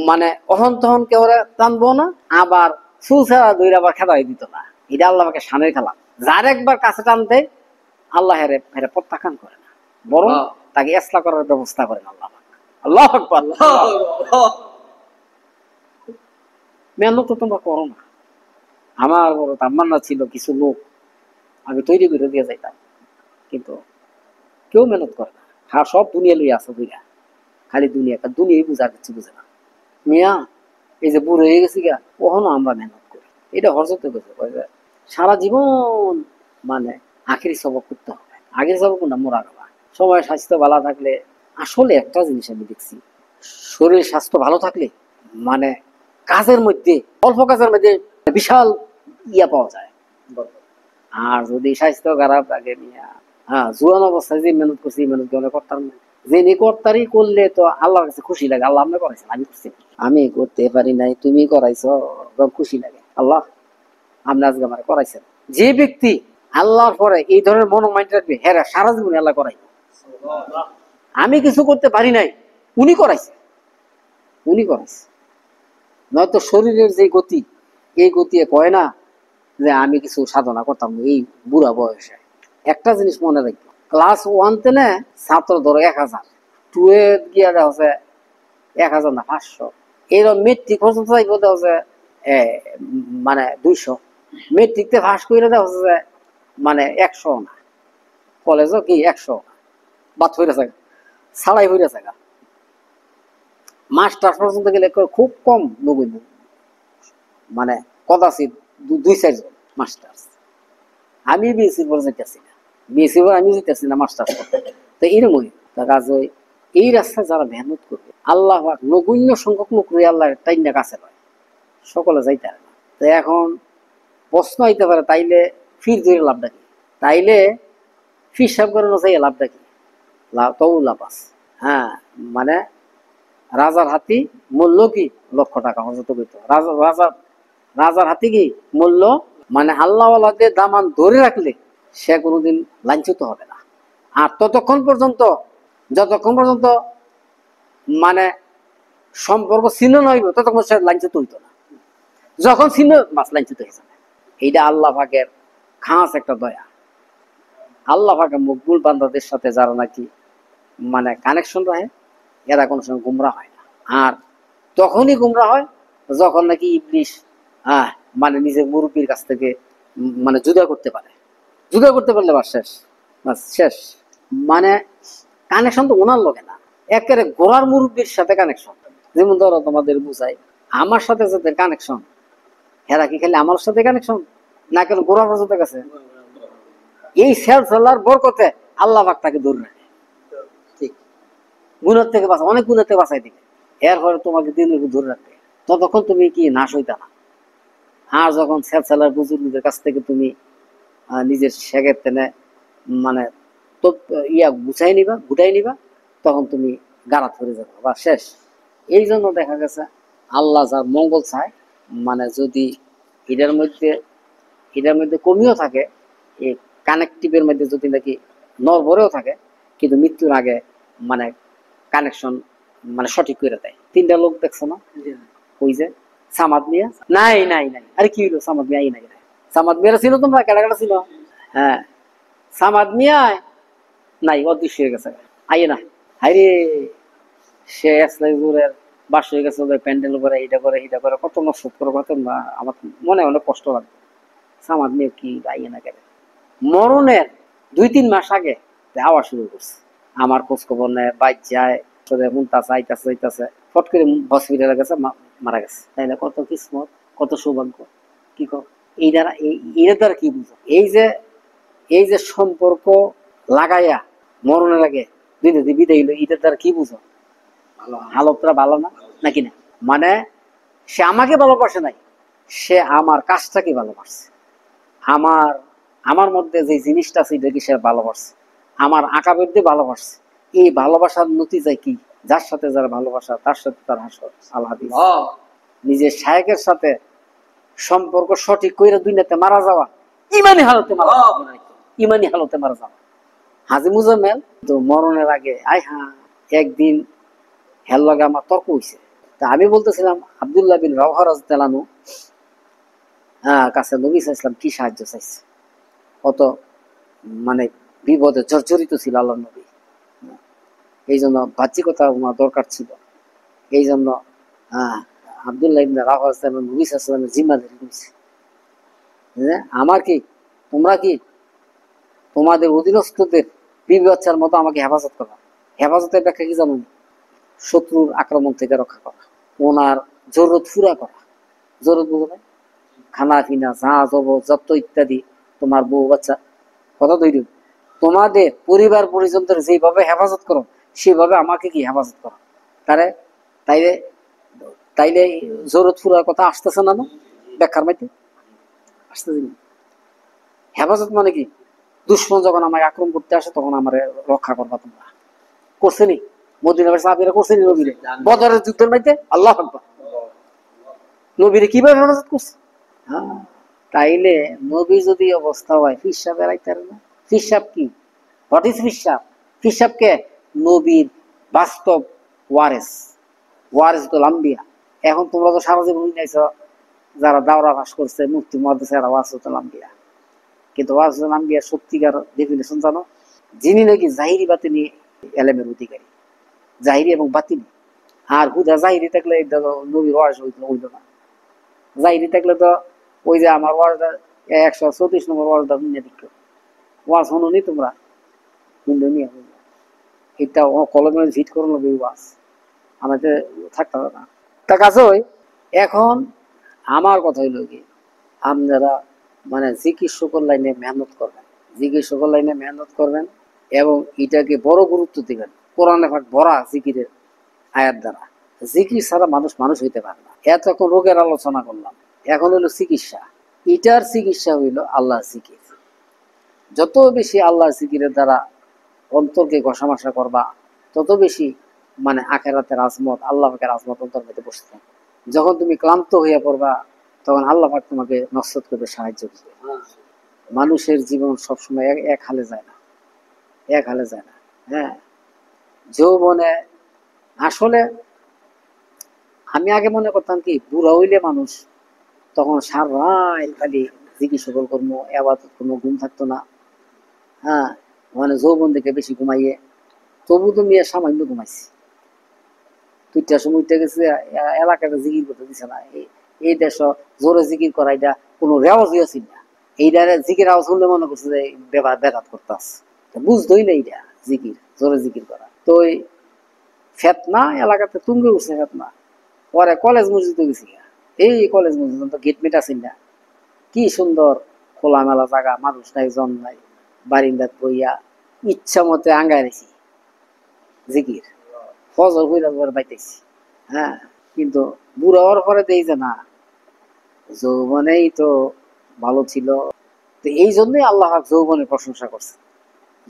মানে অহন তহন কেউ টানবো না, আবার সুলসা দইরা আবার খেতাই দিত না। এটা আল্লাহ পাকে শানের খেলা। যার একবার কাছে টানতে আল্লাহ হেরে হেরে প্রত্যাখ্যান করে না, বরং তাকে ইসলা করার ব্যবস্থা করেন আল্লাহ পাক। আল্লাহু আকবার। মেহনত তো তোমরা করো না। আমার বড় তামান্না ছিল কিছু লোক আমি তৈরি করে দিয়ে যাইতাম, কিন্তু কেউ মেহনত করে না। হ্যাঁ সব দুনিয়া লইয়া আছে বুঝা, খালি দুনিয়াই বুঝার কিছু বুঝে না। মিয়া এই যে বুড়ো হয়ে গেছি গা, কখনো আমরা মেহনত করি। এটা হরজতে গেছে সারা জীবন মানে আখেরি সবক করতে হবে। আগের সবক না মোরা গাবা। সময় স্বাস্থ্য ভালো থাকলে আসলে একটা জিনিস আমি দেখছি, শরীর স্বাস্থ্য ভালো থাকলে মানে কাজের মধ্যে অল্প কাজের মধ্যে বিশাল ইয়া পাওয়া যায়। আর যদি স্বাস্থ্য খারাপ থাকে মিয়া, হ্যাঁ জোয়ান অবস্থায় যে মেহনত করছি মেহনত করে করতাম না, যে কর্তারি করলে তো আল্লাহর কাছে খুশি লাগে। আল্লাহ আপনি করাইছেন, আমি করছি, আমি করতে পারি নাই, তুমি করাইছো, খুশি লাগে। আল্লাহ আপনি আজকে আমার করাইছেন। যে ব্যক্তি আল্লাহর পরে এই ধরনের মনোমাইন্ড রাখবে, হ্যাঁ সারা জীবন আল্লাহ করাই। আমি কিছু করতে পারি নাই, উনি করাইছে, উনি করাইছে। নয়তো শরীরের যে গতি, এই গতি কয় না যে আমি কিছু সাধনা করতাম এই বুড়া বয়সে। একটা জিনিস মনে রাখবো, ক্লাস 1 তে না ছাত্র ধরো 1000, 2 এ গিয়া দেওয়া হচ্ছে 1000 না 500, এরকম মেট্রিক পর্যন্ত যাইব দেওয়া হচ্ছে মানে 200, মেট্রিকতে পাস করে দেওয়া হচ্ছে মানে 100 না, কলেজও কি 100 বাদ হয়ে গেছে, ছাড়াই হয়ে গেছে। মাস্টার পর্যন্ত গেলে খুব কম, 90 মানে কদাচিৎ 2-4 জন মাস্টার। আমি বিএসসির পর যেতেছি না, বিএসসির পর আমি যেতেছি না মাস্টার করতে। তো এরকমই কাজ হয়। এই রাস্তায় যারা মেহনত করবে আল্লাহ নগণ্য সংখ্যক লোক আল্লাহ টাইনা কাছে পায়, সকলে যাইতে পারে না। তো এখন প্রশ্ন হইতে পারে তাইলে ফির ধরে লাভটা কি, তাইলে ফির সাহেব করানো চাই লাভটা কি, লাভ তবু লাভ আছে। হ্যাঁ মানে রাজার হাতি মূল্য কি? £1,00,000 হজরত কইতো। রাজার হাতি কি মূল্য? মানে আল্লাহওয়ালাদের দামান ধরে রাখলে সে কোনোদিন লাঞ্ছিত হবে না। আর যতক্ষণ পর্যন্ত মানে সম্পর্ক ছিন্ন নইব, ততক্ষণ সে লাঞ্ছিত হইতো না। যখন ছিন্ন, মাছ লাঞ্ছিত হয়ে যাবে। এইটা আল্লাহ পাকের খাস একটা দয়া। আল্লাহ পাকের মকবুল বান্দাদের সাথে যারা নাকি মানে কানেকশন রাখে, এরা কোনো সময় গুমরা হয় না। আর তখনই গুমরা হয় যখন নাকি ইবলিশ মানে নিজের মুরব্বীর কাছ থেকে মানে জুদা করতে পারে। জুদা করতে পারলে বাস শেষ, বাস শেষ। মানে কানেকশন তো ওনার লোকে না, একেবারে গোড়ার মুরব্বীর সাথে কানেকশন। যেমন ধরো তোমাদের বুঝাই, আমার সাথে যাদের কানেকশন, এরা কি খালি আমার সাথে কানেকশন, না কেন গোড়া পর্যন্ত গেছে। এই সেলসালার বরকতে আল্লাহ পাক তাকে দূর রাখে, ঠিক গুণের থেকে বাঁচা, অনেক গুণের থেকে বাঁচাই দিবে। এরপরে তোমাকে দিন ধরে রাখবে, ততক্ষণ তুমি কি নাশ হইতা না। আর যখন সেলসালার বুজুর্গদের কাছ থেকে তুমি নিজের শেখের তেনে মানে তো গুটাই নিবা, তখন তুমি গাড়া ধরে যাবে বা শেষ। এই জন্য দেখা গেছে আল্লাহ যার মঙ্গল চায়, মানে যদি এটার মধ্যে কমিও থাকে, এই কানেকটিভের মধ্যে যদি নাকি নরবরেও থাকে, কিন্তু মৃত্যুর আগে মানে কানেকশন মানে সঠিক করে দেয়। 3টা লোক দেখছো না, ওই যে সামাদ মিয়া, নাই নাই নাই, আরে কি হইলো সামাদ মিয়া নাই, সামাদ মিয়া ছিল, তোমরা কেডা ছিল? হ্যাঁ, সামাদ মিয়া নাই, অদৃশ্য হয়ে গেছে, আইয়ে না। হাইরে, সে এসলাইজুরের বাস হয়ে গেছে, প্যান্ডেল করে এটা করে কত নষ্ট করে, কত আমার মনে অনেক কষ্ট লাগে। সামাদ মিয়া কি আইয়ে না কেন? মরণের 2-3 মাস আগে আওয়াজ শুরু করছে, আমার খোঁজ খবর নেয়, বাইক যায়, আইতাছে, ফট করে হসপিটালে গেছে, মারা গেছে। তাইলে কত কিসমত, কত সৌভাগ্য। কি কর এর দ্বারা কি বুঝো? এই যে সম্পর্ক লাগাইয়া মরণের আগে দুই বিদায় হইলো, এটার দ্বারা কি বুঝো? হালতটা ভালো না নাকি না? মানে সে আমাকে ভালোবাসে নাই, সে আমার কাজটাকে ভালোবাসছে। আমার মধ্যে যে জিনিসটা আছে এটাকে সে ভালোবাসছে, আমার আঁকাবের দিয়ে ভালোবাসছে। এই ভালোবাসার নতিজায় কি? যার সাথে যার ভালোবাসা, তার সাথে তার হাসর। আল্লাহ নিজের শায়েকের সাথে সম্পর্ক সঠিক কইরা দুনিয়াতে মারা যাওয়া, ইমানি হালতে মারা যাওয়া। হাজি মুজাম্মেল তো মরণের আগে একদিন হেল লগে আমার তর্ক হয়েছে। তা আমি বলতেছিলাম আব্দুল্লাহ বিন রাওহা রাদিয়াল্লাহু কাছে নবী সাল্লাল্লাহু আলাইহি ওয়াসাল্লাম কি সাহায্য চাইছে, কত মানে বিপদে জর্জরিত ছিল আল্লাহ নবী। এই জন্য বাহ্যিকতা ওনার দরকার ছিল। এই জন্য আব্দুল্লাহ ইবনে রাওহা নবী সাল্লাল্লাহু আলাইহি ওয়াসাল্লামের জিম্মাদারি নিয়েছে। আমার কি, তোমরা কি তোমাদের অধীনস্থদের বিবি বাচ্চার মতো আমাকে হেফাজত করা। হেফাজতের ব্যাখ্যা কি জানো? শত্রুর আক্রমণ থেকে রক্ষা করা, ওনার জরুরত পুরা করা। জরুরত বুঝো না? খানা পিনা, যত ইত্যাদি, তোমার বউ বাচ্চা, কথা তৈরি, তোমাদের পরিবার পরিজনদের যেভাবে হেফাজত করো, সেভাবে আমাকে কি হেফাজত করো। তাইলে তাইলে জরুরত পুরার কথা আসতেছে না? ব্যাখ্যার মধ্যে আসতেছে। হেফাজত মানে কি? দুশ্মন যখন আমাকে আক্রমণ করতে আসে, তখন আমার রক্ষা করবা তোমরা। করছেনি মদিনার সাহাবীরা, করছেনি নবীরে বদরের যুদ্ধের মধ্যে। আল্লাহু আকবার, নবীরে কিভাবে হেফাজত করছে। তাইলে নবী যদি অবস্থা হয়, ফিরসাব এরাইতে না। ফিরসাব কি? What is ফিরসাব? ফিরসাবকে নবীর বাস্তব ওয়ারেস তো লাম্বিয়া। এখন তোমরা তো সারা জীবন নিয়েছ, যারা দাওরা পাস করছে, মুফতি মুহাদ্দিস, এরা ওয়াসুল আম্বিয়া। কিন্তু ওয়াসুল আম্বিয়া সত্যিকার ডেফিনেশন জানো? যিনি নাকি জাহিরি বাতিনি এলেমের অধিকারী, জাহিরি এবং বাতিনি। আর হুদা জাহিরি থাকলে নবীর ওয়ারেস হইল না। জাহিরি থাকলে তো ওই যে আমার ওয়ার্ডটা 134 নম্বর ওয়ার্ডটা নিয়ে দিক ওয়াজ শুনুনি তোমরা, এটা কলমে ভিট করে নেবে ওয়াজ, আমাদের থাকতে হবে না। তা কাছে এখন আমার কথা হইল কি, আপনারা মানে জিকির শুকর লাইনে মেহনত করবেন, এবং এটাকে বড় গুরুত্ব দিবেন। কোরআনে পাক ভরা জিকিরের আয়াত দ্বারা। জিকির ছাড়া মানুষ হইতে পারে না। এতক্ষণ রোগের আলোচনা করলাম, এখন হইলো চিকিৎসা। এটার চিকিৎসা হইল আল্লাহর জিকির। যত বেশি আল্লাহর জিকিরের দ্বারা অন্তরকে ঘষামাশা করবা, তত বেশি মানে আখেরাতের আজমত, আল্লাহ পাকের আজমত অন্তর মধ্যে বসতে থাকবে। যখন তুমি ক্লান্ত হয়ে পড়বা তখন আল্লাহ পাক তোমাকে নসরত করবে, সাহায্য করবে। মানুষের জীবন সবসময় এক হালে যায় না, এক হালে যায় না। হ্যাঁ, যৌবনে আসলে আমি আগে মনে করতাম কি, বুড়া হইলে মানুষ তখন সারা রাত খালি জিকির সকল কর্ম, আবাদত কর্ম, ঘুম থাকতো না। হ্যাঁ, মানে যৌবন থেকে বেশি ঘুমাইয়ে, তবু তো মেয়ে সামান্য ঘুমাইছি। 2টার সময় উঠে গেছে, এলাকাটা জিকির করতে দিছে না। এই দেশ জোরে জিকির করা এটা কোনো রেওয়াজই আছিল না। এইটা জিকির আওয়াজ শুনলে মনে করছে যে বেদাত করতে আছে, বুঝতোই না এইটা জিকির, জোরে জিকির করা। তো ওই ফেতনা এলাকাতে তুঙ্গে উঠছে ফেতনা। পরে কলেজ মসজিদে গেছি, এই কলেজ মসজিদ তো গেটমেট আছিল না, কি সুন্দর খোলামেলা জায়গা, মানুষ নাই, জন নাই, বারিন্দাত বইয়া ইচ্ছা মতে আঙ্গায় রেছি জিকির, ফজর হইরা পাইতেছি। হ্যাঁ, কিন্তু বুড়া হওয়ার পরে দেই যে না, যৌবনেই তো ভালো ছিল। তো এই জন্যই আল্লাহ যৌবনের প্রশংসা করছে।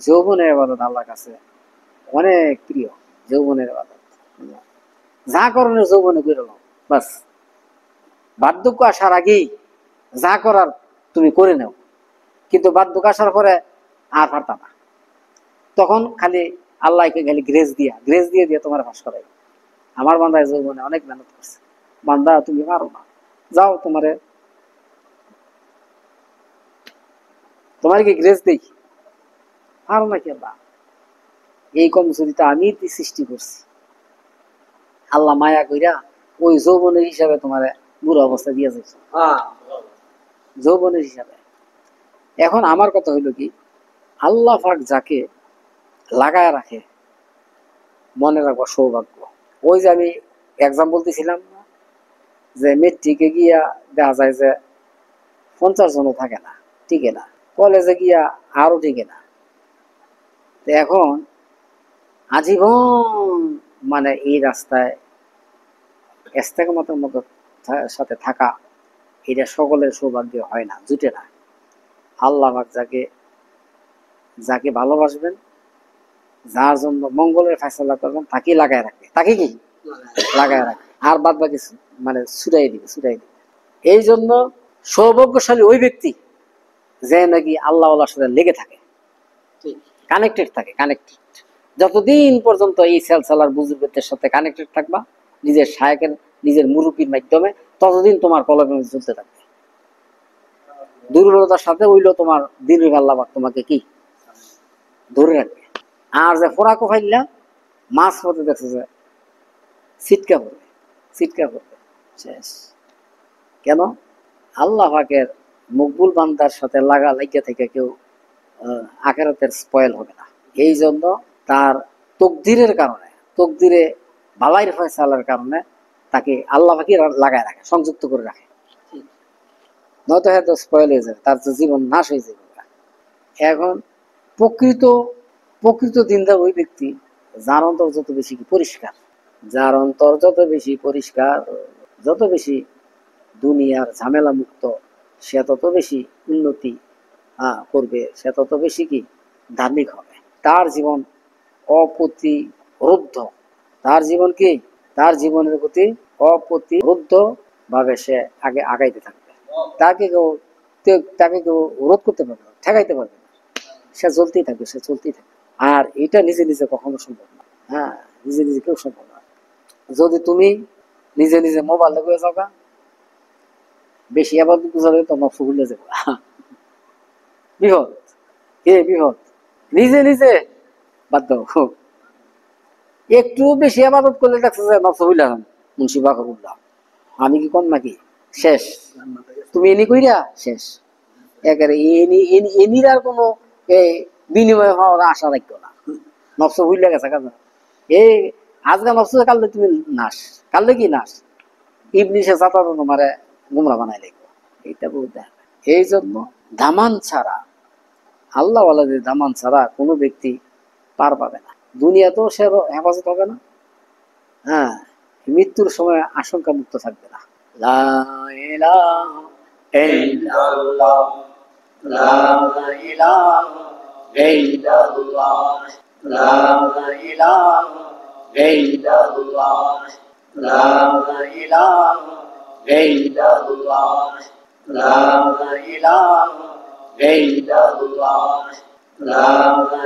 যৌবনের ইবাদত আল্লাহর কাছে অনেক প্রিয়। যৌবনের ইবাদত যা করণের যৌবনে করে নাও, বাস বার্ধক্য আসার আগেই যা করার তুমি করে নাও। কিন্তু বার্ধক্য আসার পরে আর পারতা না, তখন খালি আল্লাহকে খালি গ্রেস দিয়ে তোমার ফাঁস করাই। আমার বান্দায় যৌবনে অনেক মেহনত করছে, বান্দা তুমি পারো না, যাও তোমার কি গ্রেস দেই, পারো না কি আল্লাহ, এই কমজোরিটা আমি সৃষ্টি করছি। আল্লাহ মায়া কইরা ওই যৌবনের হিসাবে তোমার বুড়ো অবস্থা দিয়ে যাচ্ছে, যৌবনের হিসাবে। এখন আমার কথা হইল কি, আল্লাহ পাক যাকে লাগায় রাখে মনে রাখবো সৌভাগ্য। ওই যে আমি এক্সাম্পল দিছিলাম যে মেট্রিকে গিয়া দেখা যায় যে 50 জনও থাকে না, টিকে না, কলেজে গিয়া আরো টিকে না। এখন আজীবন মানে এই রাস্তায় ইস্তেকামতের মতো সাথে থাকা, এটা সকলের সৌভাগ্য হয় না, জুটে না। আল্লাহ পাক যাকে ভালোবাসবেন, যার জন্য মঙ্গলের ফয়সালা করবেন, তাকে লাগায় রাখবে, তাকে কি লাগায় রাখবে, আর বাদ বাকি মানে ছুটাই দিবে। এই জন্য সৌভাগ্যশালী ওই ব্যক্তি যে নাকি আল্লাহর সাথে লেগে থাকে, কানেক্টেড থাকে। যতদিন পর্যন্ত এই সেলসালার বুজুর্গদের সাথে কানেক্টেড থাকবা, নিজের শায়েকের, নিজের মুরুব্বির মাধ্যমে, ততদিন তোমার কলমে চলতে থাকবে। দুর্বলতার সাথে হইলেও তোমার দিনের আল্লাহ পাক তোমাকে কি ধরে রাখবে। আর যে ফোরাকো ফাইল্লা মাছ পথে দেখছে যে ছিটকা পড়বে, শেষ। কেন? আল্লাহ পাকের মকবুল বান্দার সাথে লাগিয়ে থেকে কেউ আখিরাতের স্পয়েল হবে না। এই জন্য তার তকদিরের কারণে, তকদিরে বালাইর ফয়সালার কারণে তাকে আল্লাহ পাকই লাগায় রাখে, সংযুক্ত করে রাখে। নয়তো হয়তো স্পয়েল হয়ে যাবে, তার তো জীবন নাশ হয়ে যাবে। এখন প্রকৃত দিনদার ওই ব্যক্তি যার অন্তর যত বেশি পরিষ্কার, যার অন্তর যত বেশি পরিষ্কার, যত বেশি দুনিয়ার ঝামেলা মুক্ত, সে তত বেশি উন্নতি করবে, সে তত বেশি কি ধার্মিক হবে। তার জীবন অপ্রতিরোধ্য, তার জীবন কি, তার জীবনের প্রতি অপ্রতিরোধ্য ভাবে সে আগাইতে থাকবে। তাকে কেউ রোধ করতে পারবে না, ঠেকাইতে পারবে না, সে চলতেই থাকবে। আর এটা নিজে নিজে কখনো সম্ভব না। হ্যাঁ, নিজে কেউ সম্ভব না। যদি তুমি নিজে মোবাইল লেগে যাবা, বেশি আবাদত যাবে, তো নফস ভুলে যাবে, বিহৎ। নিজে বাদ দাও, একটু বেশি আবাদত করলে দেখছে যে নফস ভুলে যান, মুন্সি বাকরুল্লাহ, আমি কি কম নাকি, শেষ। তুমি এনি কইরা শেষ, একেবারে এনির আর কোনো বিনিময় হওয়ার আশা রাখতো না, নফস ভুলে গেছে কাজা। এই আজকে নফস কাললে তুমি নাশ, কাললে কি নাশ, ইবলিশে যাতা তোমারে গুমরা বানাই লাগবে, এইটা বলতে হবে। এই জন্য দামান ছাড়া, আল্লাহ ওয়ালাদের দামান ছাড়া কোনো ব্যক্তি পার পাবে না। দুনিয়াতেও সে হেফাজত হবে না, হ্যাঁ, মৃত্যুর সময় আশঙ্কা মুক্ত থাকবে না। লা ইলাহা ইল্লাল্লাহ, লা ইলাহা ইল্লাল্লাহ, লা ইলাহা illallah, la ilaha illallah, la ilaha illallah, la ilaha illallah, la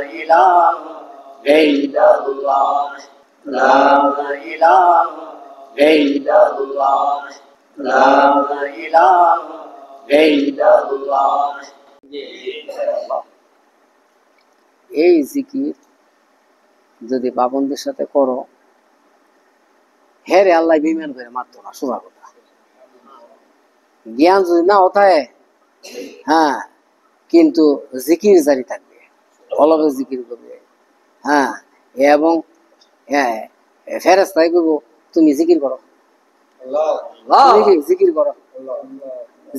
ilaha illallah, la ilaha illallah। এই জিকির যদি বাবনদের সাথে করো, হেরে আল্লাহ বিমান করে মারতো না, সোজা কথা। জ্ঞান যদি না হতায়, হ্যাঁ, কিন্তু জিকির জারি থাকবে, অলবে জিকির করবে, হ্যাঁ, এবং হ্যাঁ ফেরেশতাই কইব তুমি জিকির করো, জিকির করো।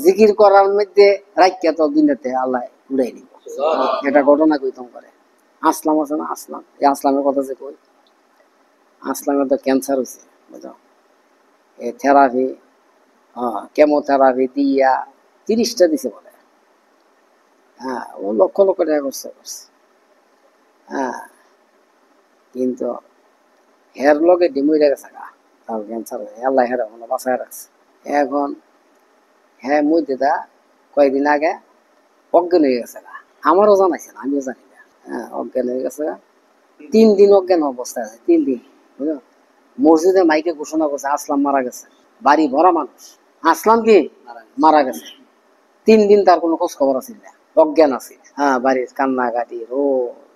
জিকির করার মধ্যে রাখিয়া তো দুনিয়াতে আল্লাহ উড়াই নিব। এটা ঘটনা কইতাম করে আসলাম আছে না, আসলাম, এই আসলামের কথা যে কই, আসলামের তো ক্যান্সার হয়েছে, বুঝো, এই থেরাপি, কেমোথেরাপি দিয়া 30টা দিছে বলে, হ্যাঁ, ও লক্ষ লক্ষ টাকা করছে, হ্যাঁ, কিন্তু হের লগে ডিমুইরা গেছে গা, তার ক্যান্সার হয়ে আল্লাহ হের বাঁচায় রাখছে। এখন হ্যাঁ মধ্যে কয়েকদিন আগে অজ্ঞান হয়ে গেছে গা, আমারও জানাইছে না, আমিও জানি না, হ্যাঁ, অজ্ঞান হয়ে গেছে গা, 3 দিন অজ্ঞান অবস্থায় আছে, 3 দিন, বুঝলো। মসজিদে মাইকে ঘোষণা করছে আসলাম মারা গেছে, বাড়ি ভরা মানুষ, আসলাম কি মারা গেছে। 3 দিন তার কোনো খোঁজ খবর আছে না, অজ্ঞান আছে, হ্যাঁ, বাড়ির কান্নাকাটি, ও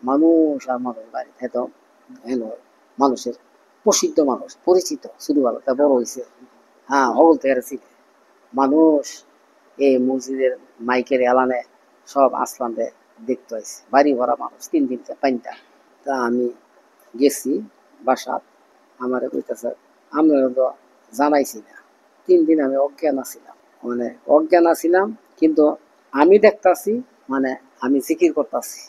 মানুষ আর মানুষ, বাড়ি এত মানুষের প্রসিদ্ধ মানুষ, পরিচিত, ছোটবেলাতে বড় হয়েছে, হ্যাঁ, হগল থেকে ছিল মানুষ, এই মসজিদের মাইকের এলানে সব আসলামে দেখতে হয়েছে, বাড়ি ভরা মানুষ, 3 দিন পাইনটা। তা আমি গেছি বাসাত, আমার কইতেছে আমরা তো জানাইছি না, 3 দিন আমি অজ্ঞান আছিলাম, মানে অজ্ঞান আছিলাম, কিন্তু আমি দেখতাছি, মানে আমি জিকির করতেছি,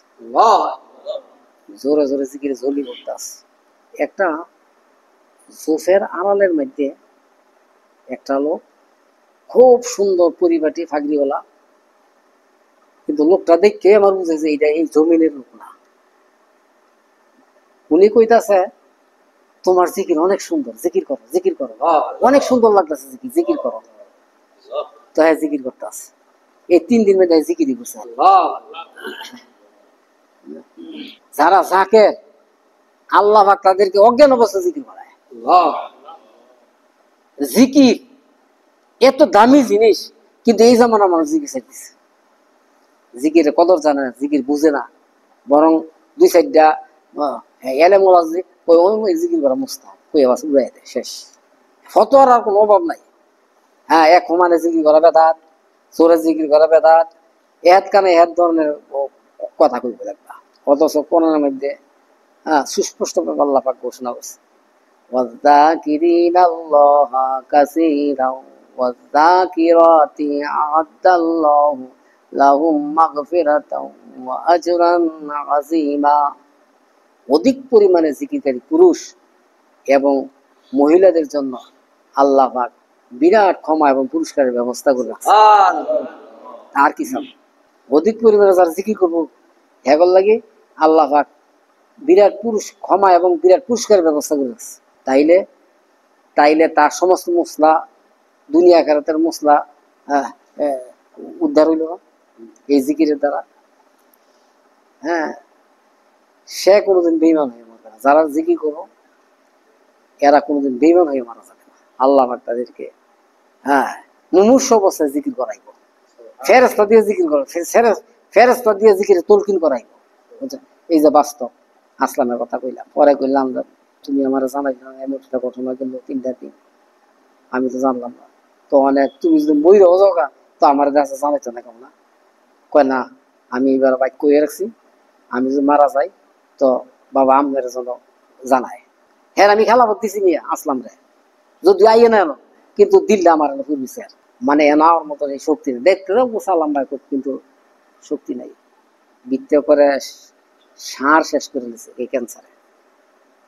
জোরে জোরে জিকির ঝলি করতেছি। একটা জোফের আড়ালের মধ্যে একটা লোক, খুব সুন্দর পরিপাটি ফাগরিওয়ালা, কিন্তু লোকটা দেখে আমার বুঝেছে এইটা এই জমিনের লোক না। উনি কইতাছে তোমার জিকির অনেক সুন্দর, জিকির করো, জিকির করো, অনেক সুন্দর লাগতেছে জিকির, জিকির করো। তো হ্যাঁ জিকির করতে আছে, এই 3 দিন মধ্যে জিকিরই করছে। যারা যাকে আল্লাহ পাক তাদেরকে অজ্ঞান অবস্থা জিকির করায়। জিকির এত দামি জিনিস, কিন্তু এই জামানা মানুষ জিকির চাইতেছে, জিকিরের কদর জানে না, জিকির বুঝে না, বরং 2-4টা এলেমোলা জিকির করা মুস্তাহাব কই আবার উড়াই দেয়, শেষ। ফতোয়ার আর কোনো অভাব নাই, হ্যাঁ, এক সমানে জিকির করা বেদাত, চোরে জিকির করা বেদাত, এত কানে এক ধরনের কথা কইবে লাগবা। অথচ কোরআনের মধ্যে সুস্পষ্ট ভাবে আল্লাহ পাক ঘোষণা করছে, ওয়াযাকিরিনাল্লাহা কাসীরাও ওয়াযাকিরাতি আ'আদ্দাল্লাহু লাহুম মাগফিরাতাও ওয়া আজরান আযীমা। অধিক পরিমাণে জিকিরকারী পুরুষ এবং মহিলাদের জন্য আল্লাহ পাক বিরাট ক্ষমা এবং পুরস্কারের ব্যবস্থা করে রাখছে। আর কি সব অধিক পরিমাণে যারা জিকির করবো হেগল লাগে আল্লাহ পাক বিরাট ক্ষমা এবং বিরাট পুরস্কারের ব্যবস্থা করে রাখছে। তাইলে তাইলে তার সমস্ত মশলা, দুনিয়া আখিরাতের মশলা উদ্ধার হইল এই জিকিরের দ্বারা। হ্যাঁ, সে কোনোদিন বেঈমান হয়ে মরবে না, যারা জিকির করবো এরা কোনোদিন বেঈমান হয়ে মারা যাবে না। আল্লাহ পাক তাদেরকে হ্যাঁ মুমূর্ষ অবস্থায় জিকির করাইব, ফেরেশতা দিয়ে জিকির করাই, ফেরেশতা দিয়ে জিকিরে তলকিন করাইব। এই যে বাস্তব আসলামের কথা কইলাম, পরে কইলাম তুমি আমার জানাইলাম এমন একটা ঘটনা গেল 3টা দিন, আমি তো জানলাম না। তো অনেক তুমি যদি ময়ূর হজগা তো আমার কাছে জানাইছো না, কেমন না কয় না, আমি এবার বাইক কইয়ে রাখছি, আমি যদি মারা যাই তো বাবা আমাদের জন্য জানায়। হ্যাঁ, আমি খেলাফত দিছি নিয়ে আসলাম রে, যদি আইয়ে না এলো, কিন্তু দিল্লা আমার পুরবিছে, মানে এনার মতো এই শক্তি নেই, দেখতে সালাম ভাই, কিন্তু শক্তি নাই, বৃত্তে করে সার শেষ করে দিচ্ছে এই ক্যান্সারে।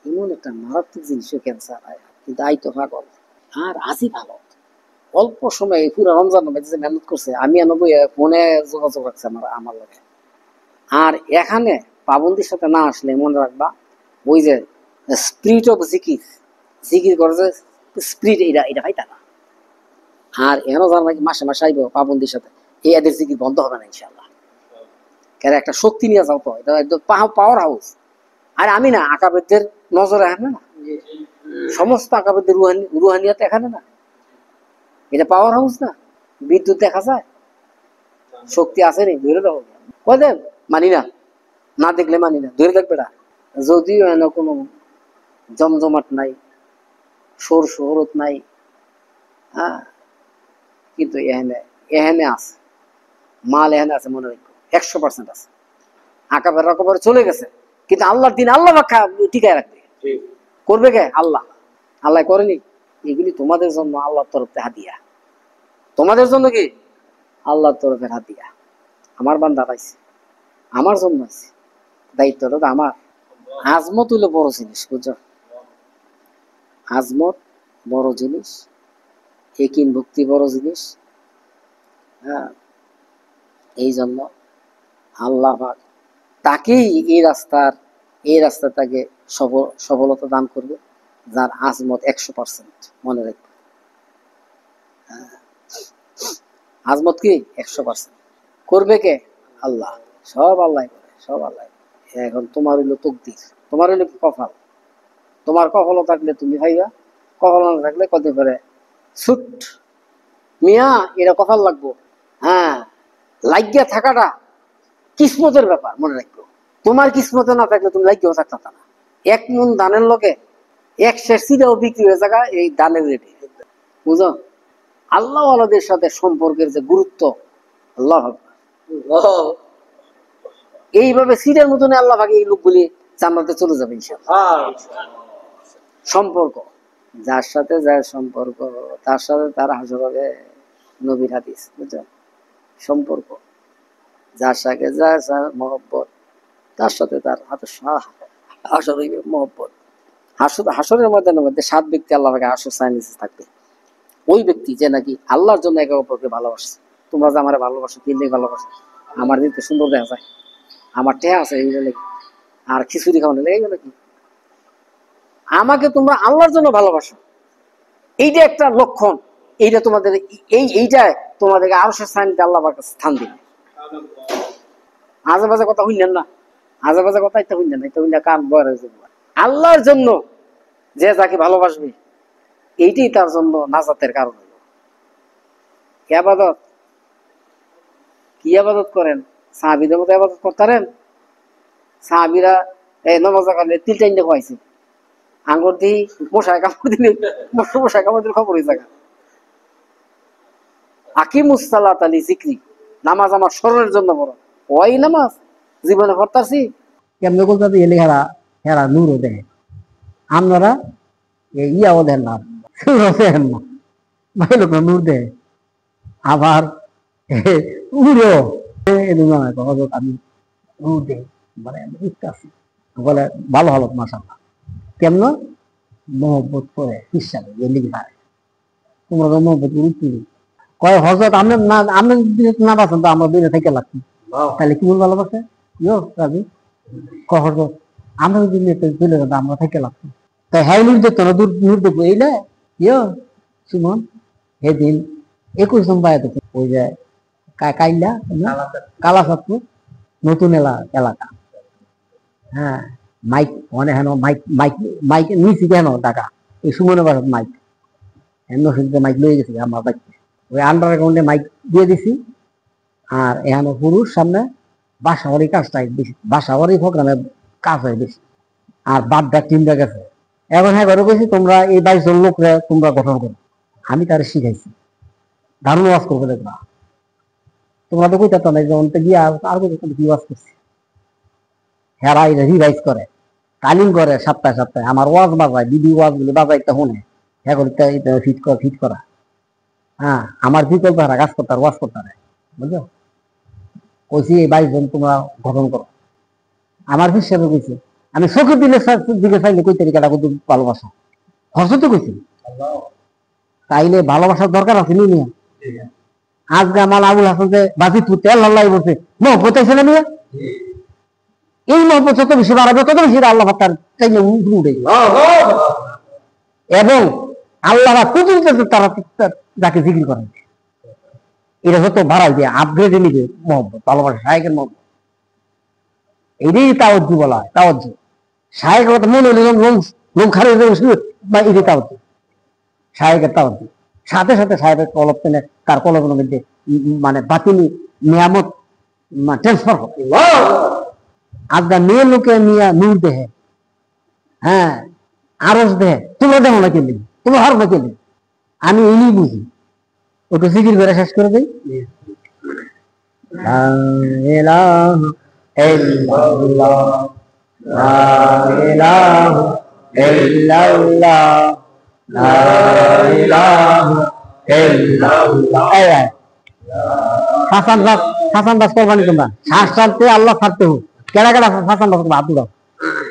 এমন একটা মারাত্মক জিনিস ক্যান্সার, কিন্তু আই তো পাগল আর আজি ভালো। অল্প সময় পুরো রমজান যে মেহনত করছে, আমি ফোনে যোগাযোগ রাখছে আমার লগে। আর এখানে পাবন্দির সাথে না আসলে মনে রাখবা, ওই যে স্পিরিট অফ জিকির, জিকির করে যে স্পিরিট, এটা এটা ভাই না। আর এখনো যারা নাকি মাসে মাসে আইব পাবন্দির সাথে, এই এদের জিকির বন্ধ হবে না ইনশাল্লাহ। কেন একটা শক্তি নিয়ে যাও তো, এটা একদম পাওয়ার হাউস। আর আমি না আকাবেরদের নজরে এখানে না, সমস্ত আকাবেরদের রুহানিয়াত এখানে না, এটা পাওয়ার হাউস না। বিদ্যুৎ দেখা যায়, শক্তি আছে নি, ধরে দেখো কয় মানি না, না দেখলে মানি না, ধরে দেখবে না। যদিও এনে কোনো জমজমাট নাই, সোর শহরত নাই, হ্যাঁ, কিন্তু এখানে এখানে আছে মাল, এখানে আছে মনে রাখবো 100% আছে। আকাবের রকমের চলে গেছে, কিন্তু আল্লাহর দিন আল্লাহ টিকায় রাখবে। করবে কে? আল্লাহ। আল্লাহ করেনি? এগুলি তোমাদের জন্য আল্লাহর তরফে হাদিয়া। তোমাদের জন্য কি? আল্লাহর তরফের হাদিয়া। আমার বান্দা পাইছে, আমার জন্য আছে, দায়িত্বটা তো আমার। আজমত হইলো বড় জিনিস, বুঝছো? আজমত বড় জিনিস, একিন ভক্তি বড় জিনিস। হ্যাঁ, এই জন্য আল্লাহ তাকেই এই রাস্তা তাকে সফলতা দান করবে, যার আজমত 100%। মনে রাখবে, আজমত কি 100% করবে কে? আল্লাহ। সব আল্লাহ করে, সব আল্লাহ। এখন তোমার হইলো তকদির, তোমার হইলো কি কপাল। তোমার কপালও থাকলে তুমি ভাইবা, কপাল না থাকলে কত করে ছুট মিয়া, এটা কপাল লাগবো। হ্যাঁ, লাগিয়া থাকাটা কিসমতের ব্যাপার, মনে রাখবো। তোমার কিসমতে না থাকলে তুমি লাগিয়েও থাকতে না। 1 মন ধানের লোকে 1 শের সিটাও বিক্রি হয়ে থাকা এই ধানের রেটে, বুঝো? আল্লাহ আল্লাহদের সাথে সম্পর্কের যে গুরুত্ব, আল্লাহ এইভাবে সিটের মতন আল্লাহ ভাগে এই লোকগুলি জান্নাতে চলে যাবে ইনশাআল্লাহ। সম্পর্ক, যার সাথে যার সম্পর্ক, তার সাথে তার হাসর হবে, নবীর হাদিস, বুঝছো? সম্পর্ক, যার সাথে যার মহব্বত, তার সাথে তার হাসর হইবে মহব্বত। হাসরের মধ্যে 7 ব্যক্তি আল্লাহ ভাগে হাসর সাইন্সে থাকবে। ওই ব্যক্তি যে নাকি আল্লাহর জন্য একে অপরকে ভালোবাসছে। তোমরা যে আমার ভালোবাসো, কিনলে ভালোবাসো, আমার দিতে সুন্দর দেখা যায়, আমার টেহা আছে এই লেগে, আর খিচুড়ি খাওয়ানো লেগে গেল কি, আমাকে তোমরা আল্লাহর জন্য ভালোবাসো, এইটা একটা লক্ষণ। এইটা তোমাদের এইটা তোমাদেরকে আরো সাইনতে আল্লাহ স্থান দিবে। আজে বাজে কথা হইলেন না, আজে বাজে কথা এটা হইলেন না, এটা হইলে কান বয় হয়ে যাবে। আল্লাহর জন্য যে যাকে ভালোবাসবে, এইটাই তার জন্য নাজাতের কারণ হইল। ইবাদত কি ইবাদত করেন? সাহাবীদের মতো ইবাদত করতেন? সাহাবীরা এই নামাজ কালে 3 টাইম খাওয়াইছে, আঙ্গুর দিয়ে মশায় কামড় দিলে মশায় কামড় দিলে খবর হয়ে যায়। আকিমুস সালাতা লিযিকরি, নামাজ আমার স্মরণের জন্য বড়। ওই নামাজ জীবনে পড়তাছি কেমনে বলতে এলে হেরা হেরা নূরও দেয়, আপনারা ইয়াও দেন না, দেন না, ভাই লোক নূর দেয়। আবার উড়ো আমি নূর দেই, মানে বুঝতেছি বলে ভালো হলো মাশাআল্লাহ। কেমন মহব্বত করে হিসাবে এলি ভাই, তোমরা তো মহব্বত উঠি কয় হজরত আপনি না, আপনি না বাঁচেন তো আমরা দূরে থেকে লাগছি, তাহলে কি ভালোবাসে ইয়ো রাজি হজরত আমরা যদি চলে যেতাম আমরা থেকে লাগছি, তাই হ্যাঁ নূর দেখতো না, নূর দেখবো এই না ইয়ো সুমন। সেদিন 21 নম্বর ওই যে কাইলা কালাচাঁদপুর নতুন এলাকা, হ্যাঁ, মাইক মানে হেন মাইক মাইক মাইক নিয়েছি কেন টাকা, এই সুমনের বাসার মাইক মাইক লয়ে গেছি আমার বাইক, ওই আন্ডারগ্রাউন্ডে মাইক দিয়ে দিছি। আর এখানে পুরুষ সামনে বাসাবাড়ি কাজটা বেশি, বাসাবাড়ি প্রোগ্রামে কাজ হয় বেশি, আর বাদটা টিমটা গেছে। এখন হ্যাঁ ঘরে কইছি তোমরা এই 22 জন লোকরে তোমরা গঠন করো, আমি তারে শিখাইছি, দারুণ ওয়াজ করবো দেখবা। তোমরা তো কইতা না যে অন্তে গিয়া আর কি ওয়াজ করছি, হেরা রিভাইজ করে, তালিম করে সপ্তাহে সপ্তাহে, আমার ওয়াজ বাজায়, বিডি ওয়াজ গুলি বাজাইতে শুনে, হ্যাঁ ফিট করা। হ্যাঁ, আমার বিকল্প হারা কাজ করতে ওয়াজ করতে, বুঝলো? কইছি এই 22 জন তোমরা গঠন করো, আমার হিসাবে কইছি। আমি চোখের দিকে চাইলে কই তরিকাটা কত ভালোবাসা হসতে কইছি, তাইলে ভালোবাসার দরকার আছে নি? আজকে আমার আবুল হাসান যে বাজি তুতে আল্লাহ বলছে মহব্বত আছে না মিয়া, এই মহব্বত যত বেশি বাড়াবে তত বেশি আল্লাহ তার চাইলে উপরে উঠে যাবে। এবং আল্লাহ তারা যাকে জিকির করেন এটা যত বাড়াই দিয়ে আপগ্রেডে নিবে মহব্বত ভালোবাসা শায়েকের মহব্বত। এটাই তাওয়াজ্জু বলা হয়, তাওয়াজ্জু। শায়েক মনে হলে লোম খারিয়ে বা এটাই তাওয়াজ্জু, শায়েকের তাওয়াজ্জু। সাথে সাথে সাহেবের কলব টেনে তার কলবের মধ্যে মানে বাতিনি নিয়ামত ট্রান্সফার হবে। আজকে মেয়ে লোকে নিয়ে নূর দেহে, হ্যাঁ আরস দেহে, তোমরা দেখো না কেলি, তোমরা হার না কেলি, আমি ইনি বুঝি। ওটা জিকির করে শেষ করে দিই। লা ইলাহা ইল্লাল্লাহ, লা ইলাহা ইল্লাল্লাহ, লা ইলাহা ইল্লাল্লাহ। হাসান দাস কোরবানি তোমরা শ্বাস টানতে আল্লাহ ছাড়তে হোক। কেডা কেডা হাসান দাস তোমরা হাত দাও,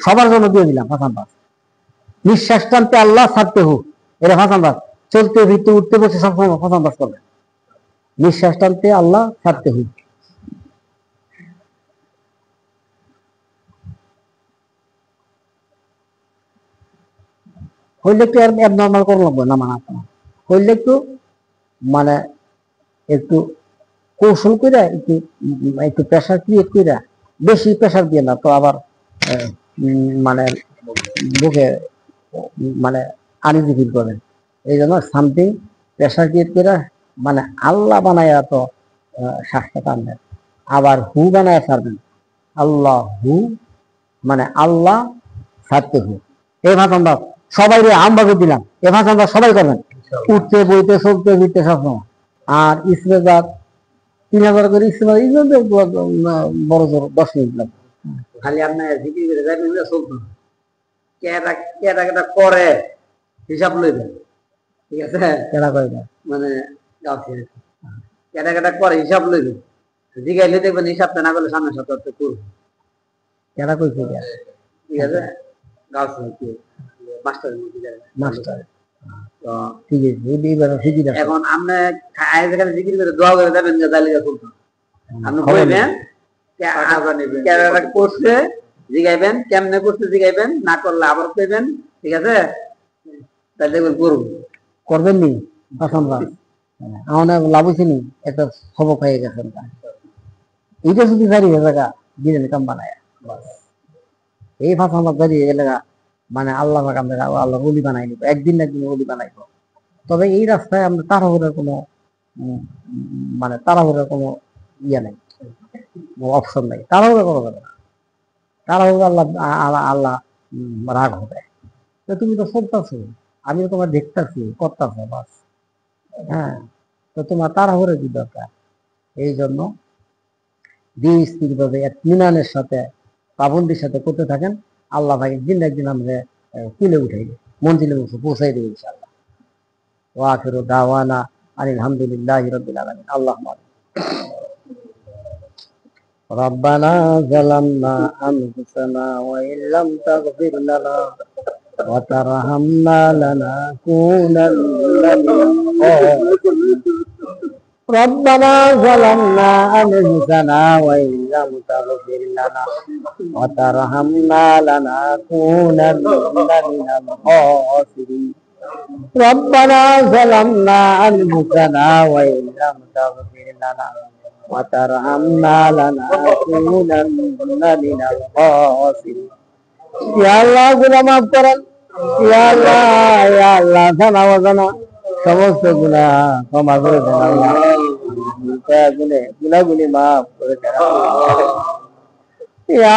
সবার জন্য দিয়ে দিলাম হাসান দাস। নিঃশ্বাস টানতে আল্লাহ ছাড়তে হোক, এটা হাসান দাস। চলতে ফিরতে উঠতে বসে সবসময় হাসান দাস করবে। নিঃশ্বাস টানতে আল্লাহ ছাড়তে হোক। হইলে একটু অ্যাবনর্মাল করে লাগবে না, মানে হইলে একটু মানে একটু কৌশল করে একটু প্রেশার ক্রিয়েট করে, বেশি প্রেশার দিয়ে না তো আবার মানে বুকে মানে আনিজি ফিল করেন। এই জন্য সামথিং প্রেশার ক্রিয়েট করে মানে আল্লাহ বানায় তো শ্বাসটা টানবেন, আবার হু বানায় ছাড়বেন। আল্লাহ হু মানে আল্লাহ ছাড়তে হু। এই ভাষণ দাও সবাই আমভাবে দিলাম, এ ভাষণ দাও সবাই করবেন, উঠতে বইতে চলতে ফিরতে সবসময়। আর ইসরেজাত 3000 করে বড় জোর 10 মিনিট লাগবে। খালি আপনার জিকির করে যাবেন, চলতো কেটা করে হিসাব লইবেন, ঠিক আছে? কেটা করে মানে কেটা করে হিসাব লইবেন, জিগাইলে দেখবেন হিসাবটা না করলে সামনে সপ্তাহে করবো। কেটা কইছে ঠিক আছে? গাছ মাস্টার মাস্টার ঠিক আছে। এখন আপনি জিকির করে দোয়া করে দেবেন যে দালিকা চলতো, আপনি বলবেন করছে জিগাইবেন, কেমনে করছে জিগাইবেন, না করলে আবার কইবেন, ঠিক আছে? তাহলে দেখবেন করবেন নি আমার লাভ হয়েছে নি, একটা সবক হয়ে গেছেন। এইটা যদি দাঁড়িয়ে জায়গা দিলেন কাম বানায়, এই ভাষা আমার দাঁড়িয়ে গেলে মানে আল্লাহ আল্লাহ ওলি বানাই নিব, একদিন না একদিন ওলি বানাইব। তবে এই রাস্তায় আমরা তাড়াহুড়ার কোনো মানে তাড়াহুড়ার কোনো ইয়ে নেই, অপশন নেই। তাড়াহুড়া করা যাবে না, তাড়াহুড়া আল্লাহ রাগ হবে। তো তুমি তো চলতেছো, আমি তোমার দেখতেছি করতেছো বাস, হ্যাঁ। তো তোমার তাড়াহুড়া কি দরকার? এই জন্য স্থির ভাবে ইমানের সাথে পাবন্দির সাথে করতে থাকেন, আল্লাহ ভাই একদিন না একদিন আমরা তুলে উঠাই মঞ্জিলে পৌঁছাই দেবে ইনশাআল্লাহ। ওয়া আখিরু দাওয়ানা আলহামদুলিল্লাহি রাব্বিল আলামিন। আল্লাহুম্মা ربنا ظلمنا أنفسنا وإن لم تغفر لنا وترحمنا لنكونن من الخاسرين. ربنا ظلمنا أنفسنا وإن لم تغفر لنا وترحمنا لنكونن من الخاسرين. ربنا ظلمنا أنفسنا وإن لم تغفر لنا وترحمنا لنكونن من الخاسرين. يا الله গুনাহ মাফ করেন, ইয়া আল্লাহ জানা অজানা সমস্ত গুনাহ ক্ষমা করে দেন আল্লাহ, গুনাহগুলি মাফ করে দেন ইয়া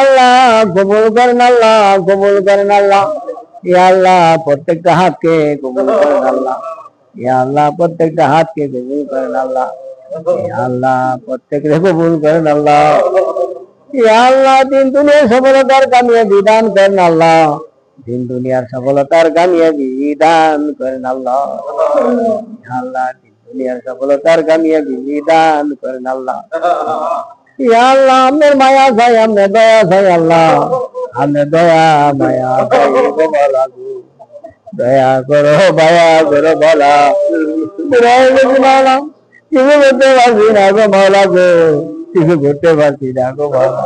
আল্লাহ কবুল করেন আল্লাহ, কবুল করেন আল্লাহ। ইয়া আল্লাহ প্রত্যেকটা হাতকে কবুল করেন আল্লাহ, ইয়া আল্লাহ প্রত্যেকটা হাতকে কবুল করেন আল্লাহ, ইয়া আল্লাহ প্রত্যেককে কবুল করেন আল্লাহ। ইয়া আল্লাহ দিন দুনিয়ার সফলতার কামিয়াবি দান করেন আল্লাহ, দিন দুনিয়ার সফলতার কামিয়াবি দান করেন আল্লাহ। ইয়া আল্লাহ দিন দুনিয়ার সফলতার কামিয়াবি দান করেন আল্লাহ। ইয়া আল্লাহ আপনার মায়া চাই, আপনার দয়া চাই আল্লাহ, আপনার দয়া মায়া চাই বলা গো, দয়া করো মায়া করো বলা, তুমি বলতে পারছি না গো মাওলা গো, কিছু করতে পারছি না গো মাওলা।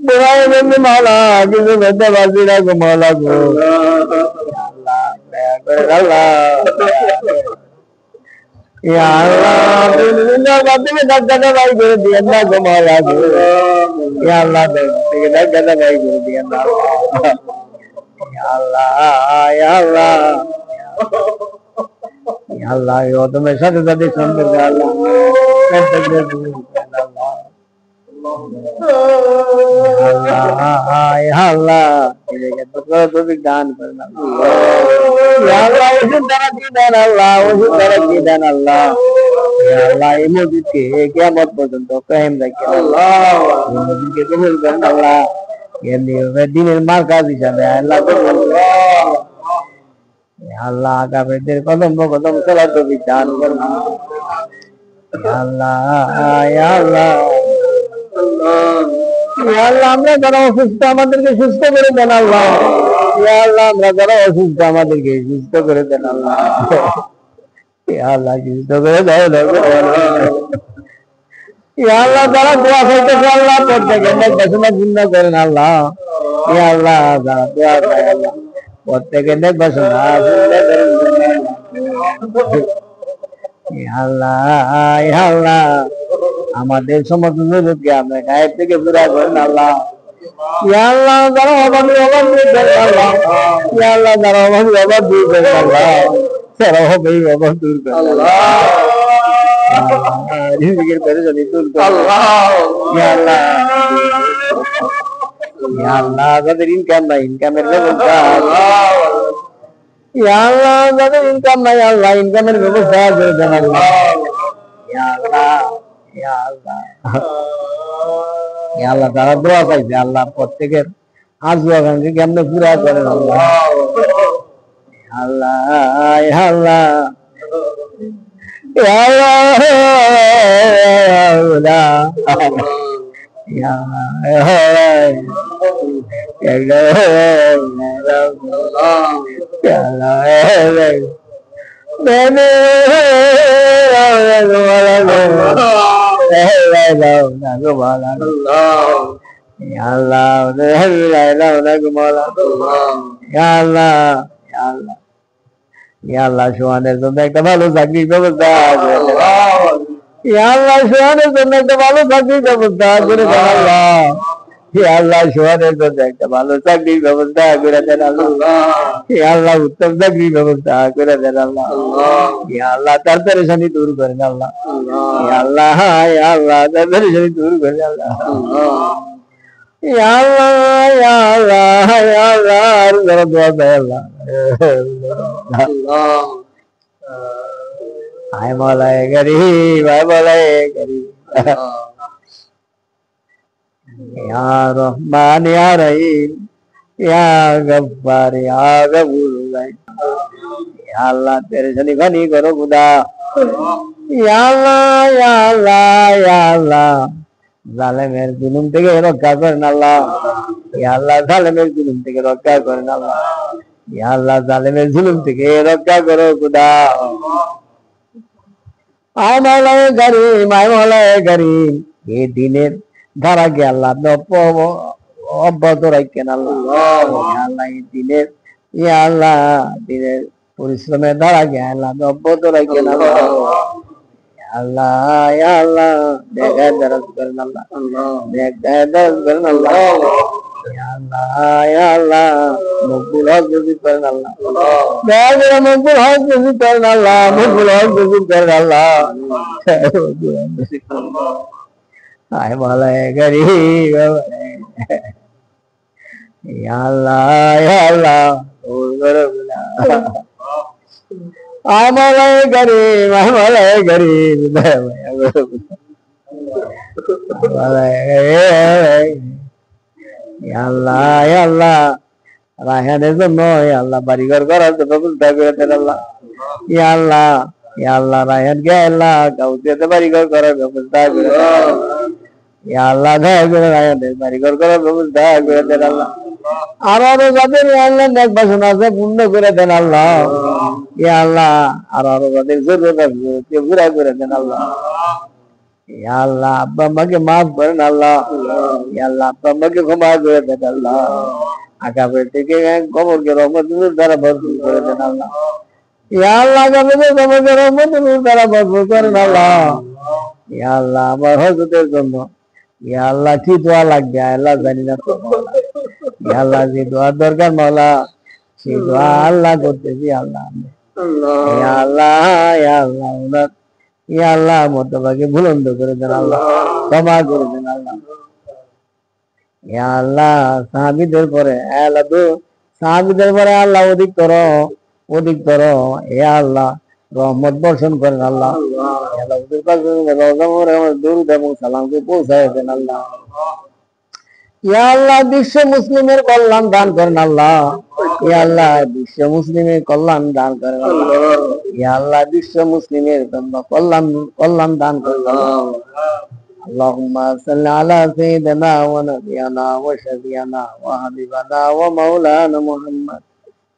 দোয়ায় বন্ধু মাওলা, কিছু করতে পারছি না গো মাওলা গো। আল্লাহ দয়া করে আল্লাহ, ইয়া আল্লাহ তুমি জিন্দাবাদ থেকে ধাক্কাটা বাই করে দিয়েন না গো মাওলা গো। ইয়া আল্লাহ থেকে ধাক্কাটা বাই করে দিয়েন না। ইয়া আল্লাহ, ইয়া আল্লাহ, ইয়া আল্লাহ, ও তোমার সাথে সাথে সম্পর্ক আল্লাহ আল্লাহ তুমি দান করেন আল্লাহ, ওষুধ দ্বারা কি দেন আল্লাহ, ওষুধ দ্বারা কি দেন আল্লাহ। আল্লাহ এই মসজিদকে কিয়ামত পর্যন্ত কায়েম রাখেন আল্লাহ, এই মসজিদকে কবুল করেন আল্লাহ, এমনি দিনের মার্কাজ হিসাবে আল্লাহ আল্লাহ কাফেরদের কদম কদম চলার তৌফিক দান করেন আল্লাহ। আল্লাহ আল্লাহ, আমরা যারা অসুস্থ আমাদেরকে সুস্থ করে দেন আল্লাহ। আল্লাহ, আমরা যারা অসুস্থ আমাদেরকে সুস্থ করে দেন আল্লাহ। আল্লাহ সুস্থ করে দাও আল্লাহ, যারা দোয়া করতেছে আল্লাহ প্রত্যেকের নেকবাসনা পূর্ণ করেন আল্লাহ। আল্লাহ, যারা দোয়া করে আল্লাহ প্রত্যেকের নেকবাসনা পূর্ণ করেন আল্লাহ। আল্লাহ, আমাদের সমস্ত জরুরতকে আমরা গায়েব থেকে পুরা করেন আল্লাহ। আল্লাহ, যারা অভাবী অভাব দূর করেন আল্লাহ। আল্লাহ, যারা অভাবী অভাব দূর করেন আল্লাহ, যারা অভাবী অভাব দূর করেন আল্লাহ। রিজিকের পেরেশানি দূর করেন আল্লাহ। আল্লাহ, যাদের ইনকাম নাই ইনকামের ব্যবস্থা আল্লাহ, যাদের ইনকাম নাই আল্লাহ ইনকামের ব্যবস্থা করে দেন আল্লাহ। আল্লাহ, তারা দোয়া পাইছে আল্লাহ প্রত্যেকের আজু আকাঙ্ক্ষী কেমনে পুরা করেন আল্লাহ। আল্লাহ আল্লাহ সোহানের জন্য একটা ভালো চাকরির ব্যবস্থা আছে। আল্লাহ, সোহানের জন্য একটা ভালো চাকরির ব্যবস্থা করে দেন আল্লাহ। আল্লাহ, সোহানের জন্য একটা ভালো চাকরির ব্যবস্থা করে দেন আল্লাহ। আল্লাহ, উত্তম চাকরির ব্যবস্থা করে দেন আল্লাহ। আল্লাহ, তার পেরেশানি দূর করেন আল্লাহ। আল্লাহ আল্লাহ, তার পেরেশানি দূর করেন আল্লাহ। আয় মলায় গরিব, আয় মলায় গরিব, ইয়া রহমান ইয়া রহিম ইয়া গফফার ইয়া গফুর রহিম। ইয়া আল্লাহ, পেরেশানি ঘনি করো খুদা। ইয়া আল্লাহ, ইয়া আল্লাহ, ইয়া আল্লাহ, জালেমের জুলুম থেকে রক্ষা করেন আল্লাহ। ইয়া আল্লাহ, জালেমের জুলুম থেকে রক্ষা করেন আল্লাহ। ইয়া আল্লাহ, জালেমের জুলুম থেকে রক্ষা করো খুদা। আয় মওলায়ে করিম, আয় মওলায়ে করিম, এই দিনের ধারাকে আল্লাহ আপনি অব্যাহত রাখেন আল্লাহ। আল্লাহ, এই দিনের ইয়া আল্লাহ দিনের পরিশ্রমের ধারাকে আল্লাহ আপনি অব্যাহত রাখেন আল্লাহ। আল্লাহ আল্লাহ, দেখায় দারাজ করেন আল্লাহ, দেখায় দারাজ করেন আল্লাহ। আল্লাহ আল্লাহ, মকবুল হক নসিব করেন আল্লাহ। মকবুল হক নসিব করেন আল্লাহ, মকবুল হক নসিব করেন আল্লাহ। আয় মওলায়ে গরিব, ইয়া আল্লাহ ইয়া আল্লাহ, আয় মওলায়ে গরিব, আয় মওলায়ে গরিব, আল্লাহ আল্লাহ, রায়হানের জন্য আল্লাহ বাড়িঘর করার জন্য ব্যবস্থা করে দেন আল্লাহ। ইয়া আল্লাহ, ইয়া আল্লাহ, রায়হানকে আল্লাহ গাউসিয়াতে বাড়িঘর করার ব্যবস্থা করে দেন। ইয়া আল্লাহ, দয়া করে রায়হানের বাড়িঘর করার ব্যবস্থা করে দেন আল্লাহ। আরো যাদের আল্লাহ নেক বাসনা আছে পূর্ণ করে দেন আল্লাহ। ইয়া আল্লাহ, আরো যাদের জরুরত আছে পুরা করে দেন আল্লাহ। ইয়া আল্লাহ আব্বা আম্মাকে মাফ করেন আল্লাহ। ইয়া আল্লাহ আব্বা আম্মাকে ক্ষমা করে দেন আল্লাহ। আগামী থেকে কবরকে রহমতের দ্বারা ভরপুর করে দেন আল্লাহ। ইয়া আল্লাহ আগামীতে কবরকে রহমতের দ্বারা ভরপুর করেন আল্লাহ। ইয়া আল্লাহ আমার হজরতের জন্য ইয়া আল্লাহ কি দোয়া লাগবে আল্লাহ জানি না তো মাওলা। ইয়া আল্লাহ যে দোয়ার দরকার মাওলা সেই দোয়া আল্লাহ করতেছি আল্লাহ। ইয়া আল্লাহ ইয়া আল্লাহ ওনার ইয়া আল্লাহ মতবাকে বুলন্দ করে দেন আল্লাহ, ক্ষমা করে দেন আল্লাহ। ইয়া আল্লাহ সাহাবীদের পরে আল্লাহ তো সাহাবীদের পরে আল্লাহ অধিকতর ইয়া আল্লাহ রহমত বর্ষণ করেন আল্লাহ। ইয়া আল্লাহ ওদের কাছে রওজা মোবারকে দরুদ এবং সালামকে পৌঁছায় দেন আল্লাহ। ইয়া আল্লাহ বিশ্ব মুসলিমের কল্যাণ দান করেন আল্লাহ। ইয়া আল্লাহ বিশ্ব মুসলিমের কল্যাণ দান করেন আল্লাহ। ইয়া আল্লাহ বিশ্ব মুসলিমের জন্য কল্যাণ দান করেন আল্লাহ। اللهم صل على سيدنا ونبينا وشفيعنا وحبيبنا ومولانا محمد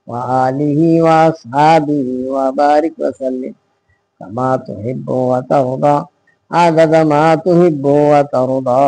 وآله وأصحابه وبارك وسلم كما تحب وترضى عدد ما تحب وترضى.